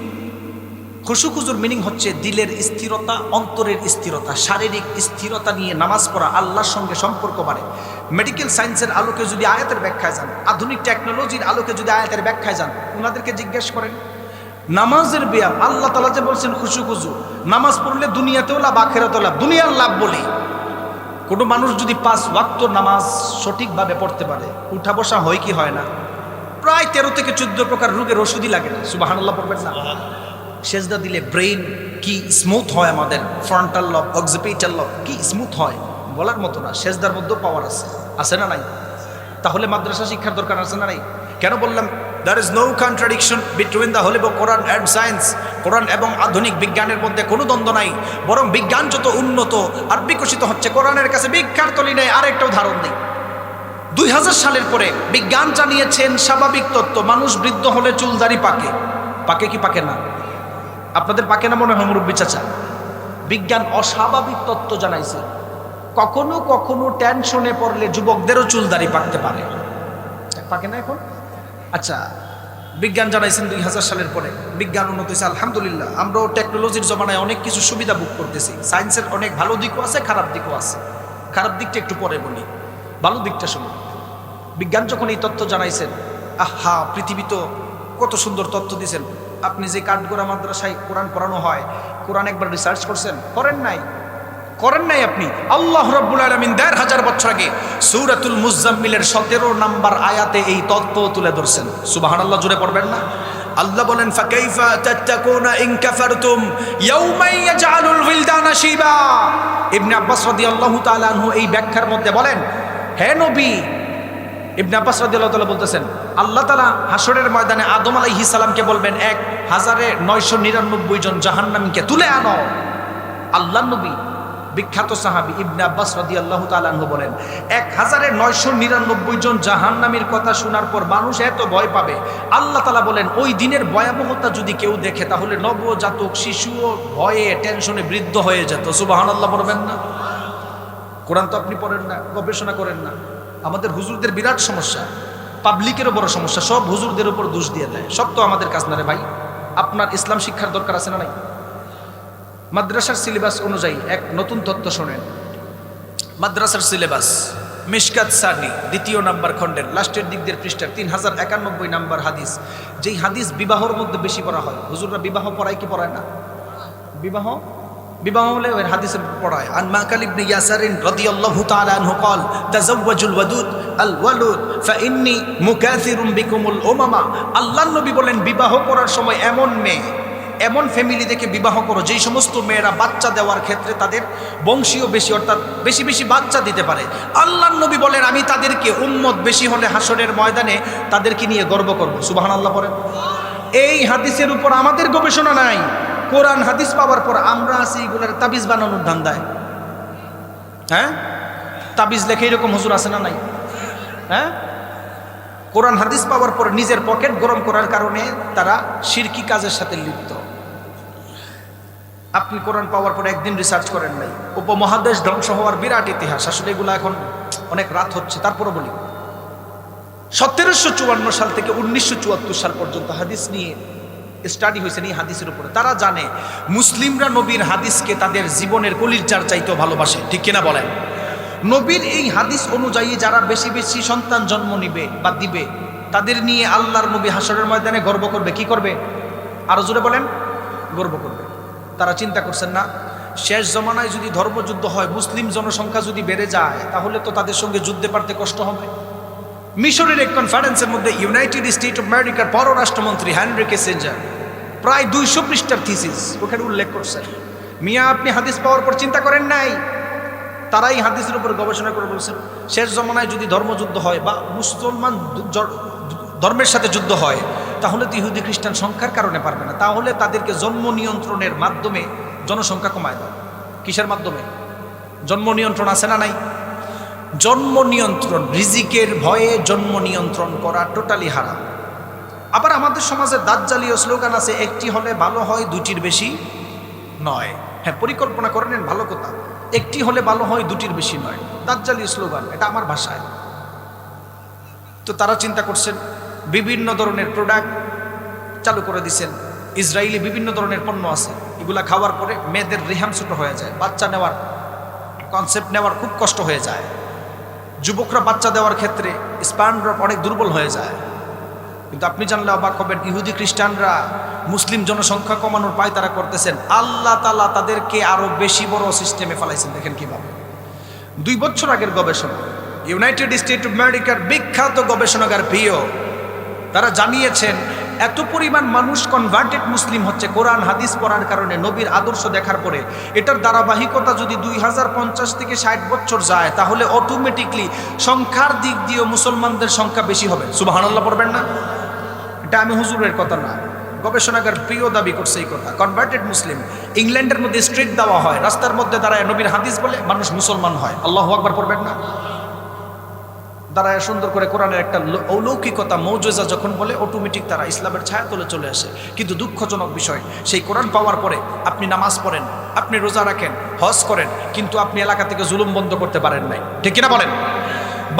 খুশুর মিনিং হচ্ছে দিলের স্থিরতা, অন্তরের স্থিরতা, শারীরিক স্থিরতা নিয়ে নামাজ পড়া আল্লাহর সঙ্গে সম্পর্ক বাড়ে। মেডিকেল সায়েন্সের আলোকে যদি আয়াতের ব্যাখ্যায় যান, আধুনিক টেকনোলজির আলোকে যদি আয়াতের ব্যাখ্যায় যান, ওনাদেরকে জিজ্ঞেস করেন নামাজের ব্যায়াম, আল্লাহ তাআলা যে বলছেন খুশু, নামাজ পড়লে দুনিয়াতেও লাভ আখিরাতেও লাভ। দুনিয়ার লাভ বলি, কোনো মানুষ যদি 5 ওয়াক্ত নামাজ সঠিকভাবে পড়তে পারে, উঠা বসা হয় কি হয় না? প্রায় 13 থেকে 14 প্রকার রোগের ওষুধই লাগে না। সুবহানাল্লাহ পড়বেন না? সেজদা দিলে ব্রেইন কি স্মুথ হয়, আমাদের ফ্রন্টাল লব, অক্সিপিটাল লব কি স্মুথ হয়, বলার মতো না। সেজদার মধ্যে পাওয়ার আছে না নাই? তাহলে মাদ্রাসা শিক্ষার দরকার আছে না নাই? কেন বললাম there is no contradiction between the holy book Quran and science? কোরআন এবং আধুনিক বিজ্ঞানের মধ্যে কোনো দ্বন্দ্ব নাই, বরং বিজ্ঞান যত উন্নত আর বিকশিত হচ্ছে, কোরআনের কাছে বিজ্ঞান তলি নেই। আরেকটা উদাহরণ দিই। 2000 সালের পরে বিজ্ঞান জানিয়েছেন স্বাভাবিক তত্ত্ব, মানুষ বৃদ্ধ হলে চুলদাড়ি পাকে কি পাকে না? আপনাদের পাকে না মনে হয় মুরব্বী চাচা? বিজ্ঞান অস্বাভাবিক তত্ত্ব জানাইছে, কখনো কখনো টেনশনে পড়লে যুবকদেরও চুলদাড়ি পাকতে পারে। পাকে না এখন? আচ্ছা, বিজ্ঞান জানাইছেন 2000 সালের পরে বিজ্ঞান উন্নত হয়েছে, আলহামদুলিল্লাহ। আমরাও টেকনোলজির জমানায় অনেক কিছু সুবিধা ভোগ করতেছি। সায়েন্সের অনেক ভালো দিকও আছে, খারাপ দিকও আছে। খারাপ দিকটা একটু পরে বলি, ভালো দিকটা শুনুন। বিজ্ঞান যখন এই তথ্য জানাইছেন, আহা, পৃথিবী তো কত সুন্দর তথ্য দিয়েছেন। আপনি যে কাঠগোড়া মাদ্রাসায় কোরআন পড়ানো হয়, কোরআন একবার রিসার্চ করছেন? করেন নাই। আপনি আল্লাহ রাব্বুল আলামিন ১৫০০ বছর আগে সূরাতুল মুজাম্মিলের ১৭ নম্বর আয়াতে এই তত্ত্ব তুলে ধরছেন। সুবহানাল্লাহ জুড়ে পড়বেন না? আল্লাহ বলেন, ফাকাইফা তাত্তাকুনা ইন কাফারতুম ইয়াওমান ইয়াজআলুল উইলদানা শিবা। ইবনে আব্বাস রাদিয়াল্লাহু তাআলা আনহু এই ব্যাখ্যার মধ্যে বলেন, হে নবী, ইবনে আব্বাস রাদিয়াল্লাহু তাআলা বলতেছেন, আল্লাহ তাআলা হাসরের ময়দানে আদম আলাইহিস সালামকে বলবেন, ১৯৯৯ জন জাহান্নামীকে তুলে আনো। আল্লাহর নবী বিখ্যাত সাহাবী ইবনে আব্বাস রাদিয়াল্লাহু তাআলা আনহু বলেন, ১৯৯৯ জন জাহান্নামীর কথা শোনার পর মানুষ এত ভয় পাবে, আল্লাহ তাআলা বলেন ওই দিনের ভয়াবহতা যদি কেউ দেখে তাহলে নবজাতক শিশুও ভয়ে টেনশনে বৃদ্ধ হয়ে যেত। সুবহানাল্লাহ বলবেন না? কোরআন তো আপনি পড়েন না, গবেষণা করেন না। আমাদের হুজুরদের বিরাট সমস্যা, পাবলিকেরও বড় সমস্যা, সব হুজুরদের উপর দোষ দিয়ে দেয়। সব তো আমাদের কাজ না রে ভাই। আপনার ইসলাম শিক্ষার দরকার আছে না নাই? মাদ্রাসার সিলেবাস অনুযায়ী এক নতুন তথ্য শোনেন। মাদ্রাসার সিলেবাস মিশকাত সানি ২য় নাম্বার খণ্ডের লাস্টের দিক দিয়ে পৃষ্ঠার 3091 নাম্বার হাদিস, যেই হাদিস বিবাহর মধ্যে বেশি পড়া হয়। হুজুররা বিবাহ পড়ায় কি পড়ায় না? বিবাহ হলে ওই হাদিসে পড়ায়। আন মাকাল ইবনে ইয়াসারিন রাদিয়াল্লাহু তাআলা আনহু قال তাযাওয়াজুল ওয়াদুদ আল ওয়ালুদ ফাইন্নী মুকাসিরুম বিকুমুল উমামা। আল্লাহর নবী বলেন, বিবাহ করার সময় এমন মেয়ে, এমন ফ্যামিলি থেকে বিবাহ করো যেই সমস্ত মেয়েরা বাচ্চা দেওয়ার ক্ষেত্রে তাদের বংশীয় বেশি, অর্থাৎ বেশি বেশি বাচ্চা দিতে পারে। আল্লাহর নবী বলেন, আমি তাদেরকে উম্মত বেশি হলে হাসরের ময়দানে তাদেরকে নিয়ে গর্ব করব। সুবহানাল্লাহ পড়েন। এই হাদিসের উপর আমাদের গবেষণা নাই। কোরআন হাদিস পাওয়ার পর আমরা আছি এগুলোর তাবিজ বানানোর ধান্দায়। হ্যাঁ, তাবিজ লেখে এরকম হুজুর আছে না নাই? হ্যাঁ, কোরআন হাদিস পাওয়ার পর নিজের পকেট গরম করার কারণে তারা শিরকি কাজের সাথে লিপ্ত। আপনি কোরআন পাওয়ার পর একদিন রিসার্চ করেন নাই, উপমহাদেশ ধ্বংস হওয়ার বিরাট ইতিহাস। আসলে এগুলো এখন অনেক রাত হচ্ছে, তারপরে বলি 1754 সাল থেকে 1974 সাল পর্যন্ত হাদিস নিয়ে স্টাডি হয়েছে এই হাদিসের উপরে। তারা জানে মুসলিমরা নবীর হাদিসকে তাদের জীবনের কলিজার চাইতেও ভালোবাসে, ঠিক কিনা বলেন? নবীর এই হাদিস অনুযায়ী যারা বেশি বেশি সন্তান জন্ম নিবে বা দিবে, তাদের নিয়ে আল্লাহর নবী হাসরের ময়দানে গর্ব করবে। কি করবে? আরো জোরে বলেন, গর্ব করবে। তারা চিন্তা করছেন না, শেষ জমানায় যদি ধর্মযুদ্ধ হয়, মুসলিম জনসংখ্যা যদি বেড়ে যায়, তাহলে তো তাদের সঙ্গে যুদ্ধে পারতে কষ্ট হবে। মিশরের এক কনফারেন্সের মধ্যে ইউনাইটেড স্টেট অফ আমেরিকার পররাষ্ট্রমন্ত্রী হেনরি কিসিঞ্জার প্রায় 200 পৃষ্ঠার থিসিস ওখানে উল্লেখ করছেন। মিয়া, আপনি হাদিস পাওয়ার পর চিন্তা করেন নাই? তারাই হাদিসের উপর গবেষণা করে বলছেন, শেষ জমানায় যদি ধর্মযুদ্ধ হয় বা মুসলমান ধর্মের সাথে যুদ্ধ হয়, তাহলে তো ইহুদি খ্রিস্টান সংখ্যার কারণে পারবে না, তাহলে তাদেরকে জন্ম নিয়ন্ত্রণের মাধ্যমে জনসংখ্যা কমায় দাও। কিসের মাধ্যমে? জন্ম নিয়ন্ত্রণ আছে না নাই? জন্ম নিয়ন্ত্রণ, রিজিকের ভয়ে জন্ম নিয়ন্ত্রণ করা টোটালি হারাম। আবার আমাদের সমাজে দাজ্জালীয় স্লোগান আছে, একটি হলে ভালো হয়, দুটির বেশি নয়। হ্যাঁ, পরিকল্পনা করে নেন, ভালো কথা। একটি হলে ভালো হয়, দুটির বেশি নয়, দাজ্জালীয় স্লোগান, এটা আমার ভাষায়। তো তারা চিন্তা করছেন, বিভিন্ন ধরনের প্রোডাক্ট চালু করে দিচ্ছেন। ইসরায়েলি বিভিন্ন ধরনের পণ্য আছে, এগুলা খাওয়ার পরে মেয়েদের রেহাম ছোট হয়ে যায়, বাচ্চা নেওয়ার কনসেপ্ট নেওয়ার খুব কষ্ট হয়ে যায়। যুবকরা বাচ্চা দেওয়ার ক্ষেত্রে স্পার্ম ড্রপ অনেক দুর্বল হয়ে যায়। কিন্তু আপনি জানলে অবাক হবেন, ইহুদি খ্রিস্টানরা মুসলিম জনসংখ্যা কমানোর পায় তারা করতেছেন। আল্লাহ তাআলা তাদেরকে আরো বেশি বড় সিস্টেমে ফেলাইছেন। দেখেন কিভাবে। 2 বছর আগের গবেষণা, ইউনাইটেড স্টেট অফ আমেরিকার বিখ্যাত গবেষণাগার পিও, তারা জানিয়েছেন এত পরিমাণ মানুষ কনভার্টেড মুসলিম হচ্ছে কোরআন হাদিস পড়ার কারণে, নবীর আদর্শ দেখার পরে। এটার ধারাবাহিকতা যদি 2050 থেকে 60 বছর যায়, তাহলে অটোমেটিকলি সংখ্যার দিক দিয়ে মুসলমানদের সংখ্যা বেশি হবে। সুবহানাল্লাহ পড়বেন না? এটা আমি হুজুরের কথা না, গবেষণাগার প্রিয় দাবি করছে এই কথা। কনভার্টেড মুসলিম, ইংল্যান্ডের মধ্যে স্ট্রিট দেওয়া হয়, রাস্তার মধ্যে দাঁড়ায় নবীর হাদিস বলে মানুষ মুসলমান হয়। আল্লাহু আকবার পড়বেন না? দাঁড়ায় সুন্দর করে কোরআনের একটা অলৌকিকতা, মৌজুজা যখন বলে, অটোমেটিক তারা ইসলামের ছায়া তলে চলে আসে। কিন্তু দুঃখজনক বিষয়, সেই কোরআন পাওয়ার পরে আপনি নামাজ পড়েন, আপনি রোজা রাখেন, হজ করেন, কিন্তু আপনি এলাকা থেকে জুলুম বন্ধ করতে পারেন নাই, ঠিক কিনা বলেন?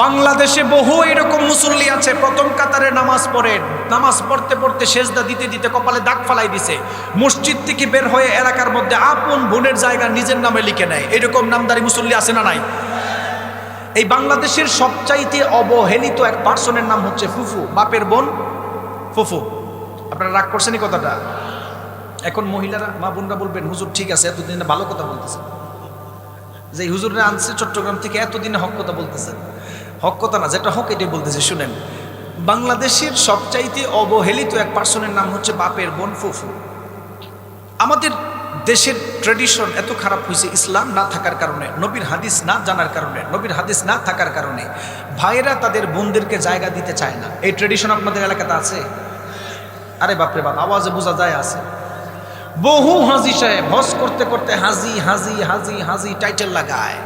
বাংলাদেশে বহু এরকম মুসল্লি আছে, প্রথম কাতারে নামাজ পড়েন, নামাজ পড়তে পড়তে সেজদা দিতে দিতে কপালে দাগ ফালাই দিছে, মসজিদ থেকে বের হয়ে এলাকার মধ্যে আপন বোনের জায়গা নিজের নামে লিখে নেয়। এরকম নামদারি মুসল্লি আছে না নাই? এই বাংলাদেশের সবচাইতে অবহেলিত এক পার্সনের নাম হচ্ছে ফুফু, বাপের বোন ফুফু। আপনারা রাগ করছেন এই কথাটা? এখন মহিলারা, মা বোনরা বলবেন, হুজুর ঠিক আছে, এতদিনে ভালো কথা বলতেছেন, যে হুজুররা আনছে চট্টগ্রাম থেকে, এতদিনে হক কথা বলতেছেন। হক কথা না, যেটা হক এটাই বলতেছে। শুনেন, বাংলাদেশের সবচাইতে অবহেলিত এক পার্সনের নাম হচ্ছে বাপের বোন ফুফু। আমাদের দেশের ট্র্যাডিশন এত খারাপ হয়েছে ইসলাম না থাকার কারণে, নবীর হাদিস না জানার কারণে, নবীর হাদিস না থাকার কারণে ভাইয়েরা তাদের বোনদেরকে জায়গা দিতে চায় না। এই ট্র্যাডিশন আপনাদের এলাকাতে আছে? আরে বাপরে বাপ, আওয়াজে বোঝা যায় আছে। বহু হাজি সাহেব হজ করতে করতে হাজি হাজি হাজি হাজি টাইটেল লাগায়,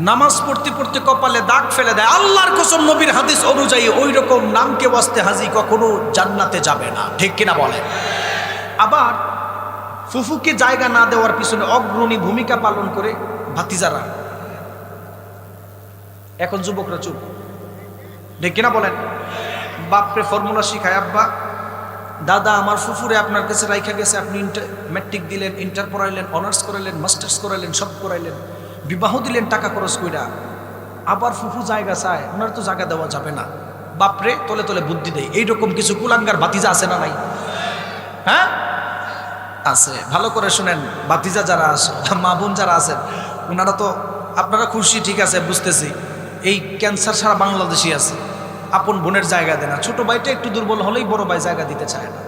নামাজ পড়তে পড়তে কপালে দাগ ফেলে দেয়। আল্লাহর কসম, নবীর হাদিস অনুযায়ী ওই রকম নামকে ওয়াস্তে হাজি কখনো জান্নাতে যাবে না, ঠিক কিনা বলেন? আবার ফুফুকে জায়গা না দেওয়ার পিছনে অগ্রণী ভূমিকা পালন করে ভাতিজারা। এখন যুবকরা চুপ, ঠিক কিনা বলেন? বাপরে ফর্মুলা শিখায়, আব্বা দাদা আমার ফুফুরে আপনার কাছে রাইখা গেছে, আপনি ম্যাট্রিক দিলেন, ইন্টার পড়াইলেন, অনার্স করাইলেন, মাস্টার্স করাইলেন, সব করাইলেন, বিবাহ দিলেন টাকা খরচ কইরা, আবার ফুফু জায়গা চায়, ওনার তো জায়গা দেওয়া যাবে না। বাপরে তলে তলে বুদ্ধি দেয়। এইরকম কিছু কুলাঙ্গার বাতিজা আছে না নাই? হ্যাঁ আছে। ভালো করে শুনেন, বাতিজা যারা আছে, মা বোন যারা আছেন, ওনারা তো আপনারা খুশি, ঠিক আছে বুঝতেছি, এই ক্যান্সার সারা বাংলাদেশই আছে। আপন বোনের জায়গা দেয় না, ছোট ভাইটা একটু দুর্বল হলেই বড় ভাই জায়গা দিতে চায় না।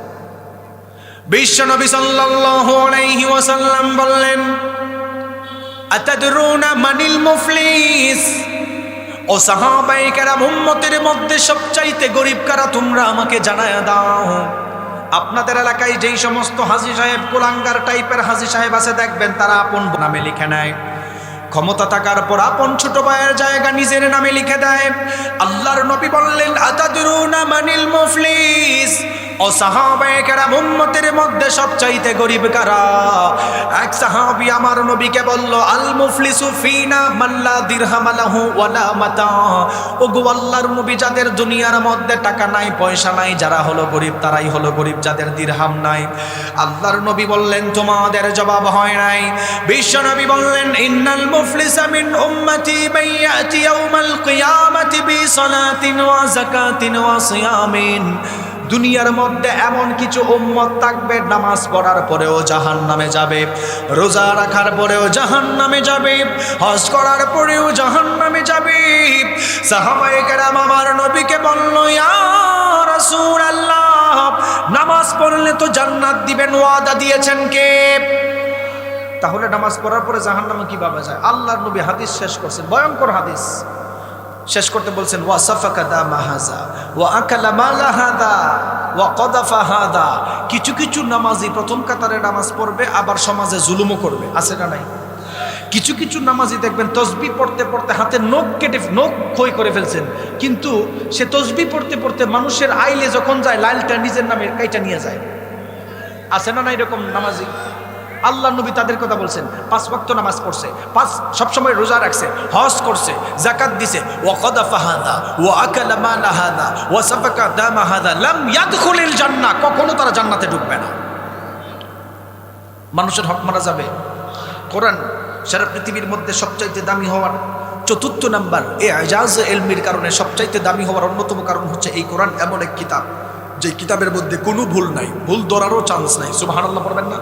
বিশ্বনবী সাল্লাল্লাহু আলাইহি ওয়াসাল্লাম বললেন, আতাদরুনা মানিল মুফলিস? ও সাহাবায়ে কেরাম, উম্মতের মধ্যে সবচাইতে গরিব কারা তোমরা আমাকে জানায়া দাও। আপনাদের এলাকায় যেই সমস্ত হাজী সাহেব কুলাঙ্গার টাইপের হাজী সাহেব আছে, দেখবেন তারা আপন নামে লিখে নেয়, ক্ষমতা থাকার পর আপন ছোট ভাইয়ের জায়গা নিজের নামে লিখে দেয়। আল্লাহর নবী বললেন, আতাদরুনা মানিল মুফলিস? ও সাহাবায়ে কেরাম, উম্মতের মধ্যে সবচাইতে গরিব কারা? এক সাহাবী আমার নবীকে বলল, আল মুফলিসু ফিনা মাল্লা দিরহাম লাহু ওয়ালা মাতা। ও গো আল্লাহর নবী, যাদের দুনিয়ার মধ্যে টাকা নাই, পয়সা নাই, যারা হলো গরিব তারাই হলো গরিব, যাদের দিরহাম নাই। আল্লাহর নবী বললেন, তোমাদের জবাব হয় নাই। বিশ্ব নবী বললেন, ইন্নাল মুফলিসা মিন উম্মতি মাইয়াতি ইয়াউমাল কিয়ামাতি বিসালাতিন ওয়া যাকাতিন ওয়া সিয়ামিন। দুনিয়ার মধ্যে এমন কিছু উম্মত থাকবে, নামাজ পড়ার পরেও জাহান্নামে যাবে, রোজা রাখার পরেও জাহান্নামে যাবে, হজ করার পরেও জাহান্নামে যাবে। সাহাবায়ে কেরাম আমার নবীকে বলল, ইয়া রাসূলুল্লাহ, নামাজ পড়লে তো জান্নাত দিবেন, ওয়াদা দিয়েছেন কে? তাহলে নামাজ পড়ার পরে জাহান্নামে কিভাবে যায়? আল্লাহর নবী হাদিস শেষ করছেন, ভয়ঙ্কর হাদিস শেষ করতে বলছেন, ওয়া সাফাকা দামা হাযা ওয়া আকালা মালা হাযা ওয়া কদাফা হাযা। কিছু কিছু নামাজি প্রথম কাতারে নামাজ পড়বে, আবার সমাজে জুলুমও করবে, আছে না নাই? কিছু কিছু নামাজি দেখবেন তসবিহ পড়তে পড়তে হাতে নখ কেটে, নখ ক্ষয় করে ফেলছেন, কিন্তু সে তসবিহ পড়তে পড়তে মানুষের আইলে যখন যায়, লাইলটা নিজের নামে কাইটা নিয়ে যায়, আছে না নাই এরকম নামাজি? আল্লাহ নবী তাদের কথা বলছেন, 5 ওয়াক্ত নামাজ পড়ছে, 5 সবসময় রোজা রাখছে, হজ করছে, যাকাত দিছে, ওয়া কদাফা হাযা ওয়া আকালা মালা হাযা ওয়া সাফাকা দামা হাযা লাম ইয়াদখুলিল জান্নাহ। কখনো তারা জান্নাতে ঢুকবে না। মানুষের হক মারা যাবে। কোরআন সারা পৃথিবীর মধ্যে সবচাইতে দামি হওয়ার 4th নাম্বার, এই ইজাজ ইলমির কারণে সবচাইতে দামি হওয়ার অন্যতম কারণ হচ্ছে এই কোরআন এমন এক কিতাব, যে কিতাবের মধ্যে কোনো ভুল নাই, ভুল ধরারও চান্স নাই। সুবহানাল্লাহ পড়বেন না?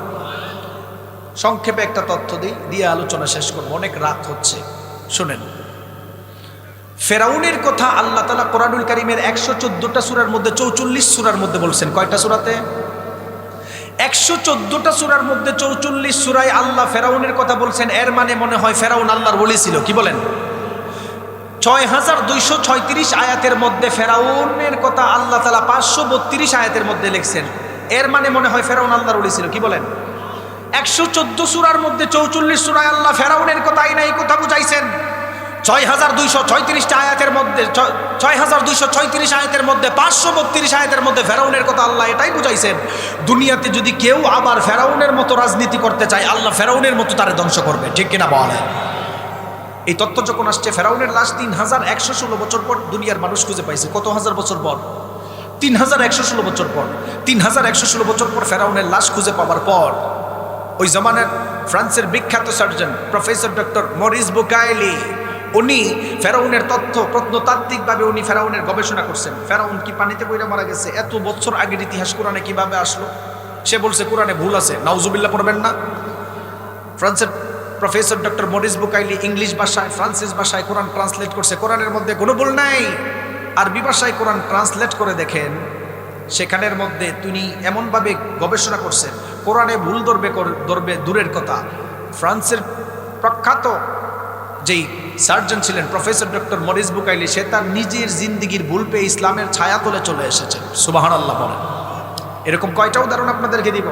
সংক্ষেপে একটা তথ্য দিয়ে আলোচনা শেষ করব, অনেক রাত হচ্ছে। শুনেন, ফেরাউনের কথা আল্লাহ তাআলা কোরআনুল কারীমের 114টা সূরার মধ্যে 44 সূরার মধ্যে বলছেন। কয়টা সূরাতে? 114টা সূরার মধ্যে 44 সূরায় আল্লাহ ফেরাউনের কথা বলছেন। এর মানে মনে হয় ফেরাউন আল্লাহর ওলি ছিল। কি বলেন? 6236 আয়াতের মধ্যে ফেরাউনের কথা আল্লাহ তাআলা 532 আয়াতের মধ্যে লিখছেন। এর মানে মনে হয় ফেরাউন আল্লাহর ওলি ছিল। কি বলেন? 114 সূরার মধ্যে 44 সূরায় আল্লাহ ফেরাউনের কথাই নাই কথা বুঝাইছেন। 6236 আয়াতের মধ্যে 6236 আয়াতের মধ্যে 532 আয়াতের মধ্যে ফেরাউনের কথা আল্লাহ এটাই বুঝাইছেন, দুনিয়াতে যদি কেউ আবার ফেরাউনের মতো রাজনীতি করতে চায়, আল্লাহ ফেরাউনের মতো তারে ধ্বংস করবে। ঠিক কিনা বলেন? এই তত্ত্ব যখন আসছে, ফেরাউনের লাশ 3116 বছর পর দুনিয়ার মানুষ খুঁজে পাইছে। কত হাজার বছর পর? 3116 বছর পর। 3116 বছর পর ফেরাউনের লাশ খুঁজে পাওয়ার পর ওই জমানার ফ্রান্সের বিখ্যাত surgeon professor doctor Morris Bucaille, উনি ফেরাউনের তথ্য প্রত্নতাত্ত্বিকভাবে উনি ফেরাউনের গবেষণা করছেন। ফেরাউন কি পানিতে পড়ে মারা গেছে? এত বছর আগের ইতিহাস কোরআনে কিভাবে আসলো? সে বলছে কোরআনে ভুল আছে। নাউজুবিল্লাহ পড়বেন না? ফ্রান্সের professor doctor Morris Bucaille English ভাষায়, ফ্রান্সিস ভাষায় কোরআন ট্রান্সলেট করছে। কোরআনের মধ্যে কোনো ভুল নাই। আরবি ভাষায় কোরআন ট্রান্সলেট করে দেখেন, সেখানের মধ্যে তিনি এমনভাবে গবেষণা করছেন, কোরআনে ভুল ধরবে দূরের কথা। ফ্রান্সের প্রখ্যাত যেই সার্জন ছিলেন প্রফেসর ডক্টর মরিস বুকাইলি, সে তার নিজের জিন্দিগির ভুল পেয়ে ইসলামের ছায়া তলে চলে এসেছেন। সুবহানাল্লাহ বলেন। এরকম কয়টা উদাহরণ আপনাদেরকে দিব?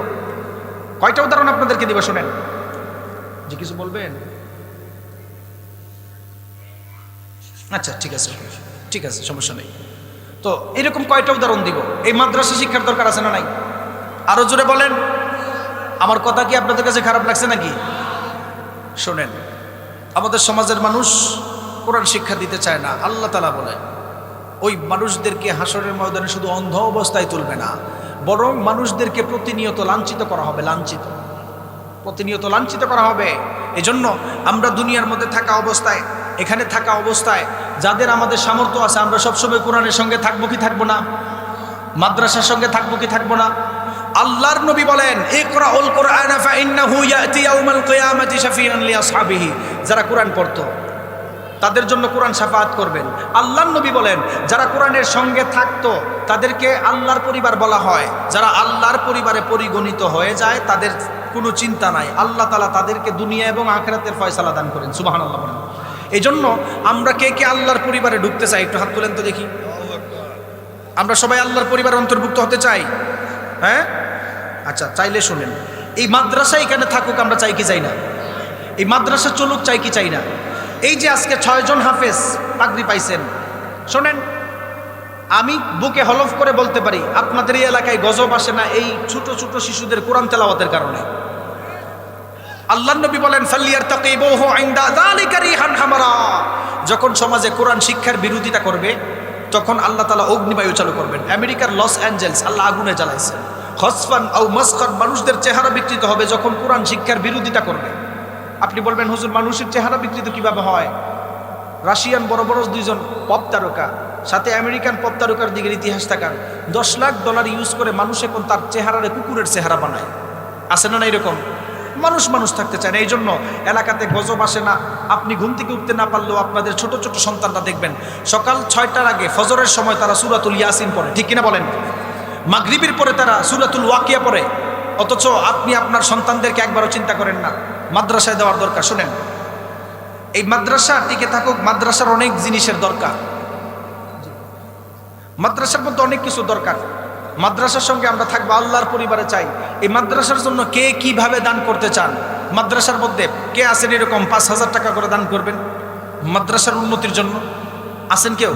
কয়টা উদাহরণ আপনাদেরকে দিব? শোনেন। যে কিছু বলবেন? আচ্ছা ঠিক আছে, ঠিক আছে, সমস্যা নেই। তো এরকম কয়টা উদাহরণ দিব? এই মাদ্রাসা শিক্ষার দরকার আছে না নাই? আরো জোরে বলেন। আমার কথা কি আপনাদের কাছে খারাপ লাগছে নাকি? শোনেন, আমাদের সমাজের মানুষ কোরআন শিক্ষা দিতে চায় না। আল্লাহ তাআলা বলেন, ওই মানুষদেরকে হাসরের ময়দানে শুধু অন্ধ অবস্থায় তুলবে না, বরং মানুষদেরকে প্রতিনিয়ত লাঞ্ছিত করা হবে। প্রতিনিয়ত লাঞ্ছিত করা হবে। এজন্য আমরা দুনিয়ার মধ্যে থাকা অবস্থায় এখানে থাকা অবস্থায় যাদের আমাদের সামর্থ্য আছে আমরা সবসময় কোরআনের সঙ্গে থাকবো কি থাকবো না? মাদ্রাসার সঙ্গে থাকবো কি থাকবো না? আল্লাহর নবী বলেন ইকরাউল কুরআনা ফাইন্নাহু ইয়াতি ইয়াউমাল কিয়ামাতি শাফিআন লিআসহাবিহি, যারা কোরআন পড়তো তাদের জন্য কোরআন শাফাআত করবেন। আল্লাহর নবী বলেন যারা কোরআনের সঙ্গে থাকতো তাদেরকে আল্লাহর পরিবার বলা হয়। যারা আল্লাহর পরিবারে পরিগণিত হয়ে যায় তাদের কোনো চিন্তা নাই, আল্লাহ তাআলা তাদেরকে দুনিয়া এবং আখিরাতের ফয়সালা দান করেন। সুবহানাল্লাহ বলেন। এই জন্য আমরা কে কে আল্লাহর পরিবারে ঢুকতে চাই একটু হাত তুলেন তো দেখি। আমরা সবাই আল্লাহর পরিবারে অন্তর্ভুক্ত হতে চাই? হ্যাঁ, আচ্ছা চাইলে শুনেন, এই মাদ্রাসা এখানে থাকুক আমরা চাই কি চাই না? এই মাদ্রাসা চলুক চাই কি চাই না? এই যে আজকে 6 জন হাফেজ পাগড়ি পাইছেন, শোনেন আমি বুকে হলফ করে বলতে পারি আপনাদের এই এলাকায় গজব আসে না এই ছোট ছোট শিশুদের কোরআন তেলাওয়াতের কারণে। আল্লাহর নবী বলেন ফালিয়ারতাকিবুহু ইনদা যালিকা রিহান হামারা, যখন সমাজে কোরআন শিক্ষার বিরোধিতা করবে তখন আল্লাহ তাআলা অগ্নিবায়ু চালু করবেন। আমেরিকার লস অ্যাঞ্জেলস আল্লাহ আগুনে জ্বালাইছেন। খসফান আও মাসখান, মানুষদের চেহারা বিকৃত হবে যখন কোরআন শিক্ষার বিরোধিতা করবে। আপনি বলবেন হুজুর মানুষের চেহারা বিকৃত কিভাবে হয়? রাশিয়ান বড় বড় 2 জন পপ তারকা সাথে আমেরিকান পপ তারকার দিকের ইতিহাস তাকান, $10 লাখ ইউজ করে মানুষ এখন তার চেহারারে কুকুরের চেহারা বানায়। আছে না এরকম? মানুষ থাকতে চায় না। এই জন্য এলাকাতে গজব আসে না। আপনি ঘুম থেকে উঠতে না পারলেও আপনাদের ছোট ছোট সন্তানরা দেখবেন সকাল 6টার আগে ফজরের সময় তারা সূরাতুল ইয়াসিন পড়ে, ঠিক কিনা বলেন? মাগরিবের পরে তারা সূরাতুল ওয়াকিয়া পড়ে। অথচ আপনি আপনার সন্তানদেরকে একবারও চিন্তা করেন না মাদ্রাসায় দেওয়ার দরকার। শোনেন, এই মাদ্রাসা টিকে থাকুক, মাদ্রাসার অনেক জিনিসের দরকার, মাদ্রাসার মধ্যে অনেক কিছু দরকার। মাদ্রাসার সঙ্গে আমরা থাকবো, আল্লাহর পরিবারে চাই। এই মাদ্রাসার জন্য কে কিভাবে দান করতে চান? মাদ্রাসার মধ্যে কে আছেন এরকম 5,000 টাকা করে দান করবেন মাদ্রাসার উন্নতির জন্য? আছেন কেউ?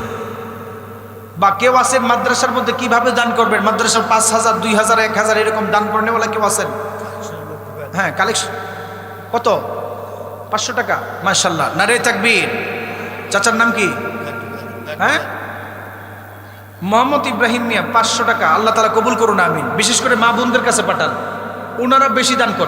বা কেউ আছেন মাদ্রাসার মধ্যে কিভাবে দান করবেন? মাদ্রাসার 5,000 2,000 1,000 এরকম দান করেনেওয়ালা কেউ আছেন? হ্যাঁ, কালেকশন কত? 500 টাকা। মাশাআল্লাহ, নারে তাকবীর। চাচার নাম কি? হ্যাঁ, মোহাম্মদ ইব্রাহিম মিয়া। 500 টাকা। আল্লাহ তাআলা কবুল করুন, আমিন। বিশেষ করে মা বোনদের কাছে পাঠান, ওনারা বেশি দান করেন।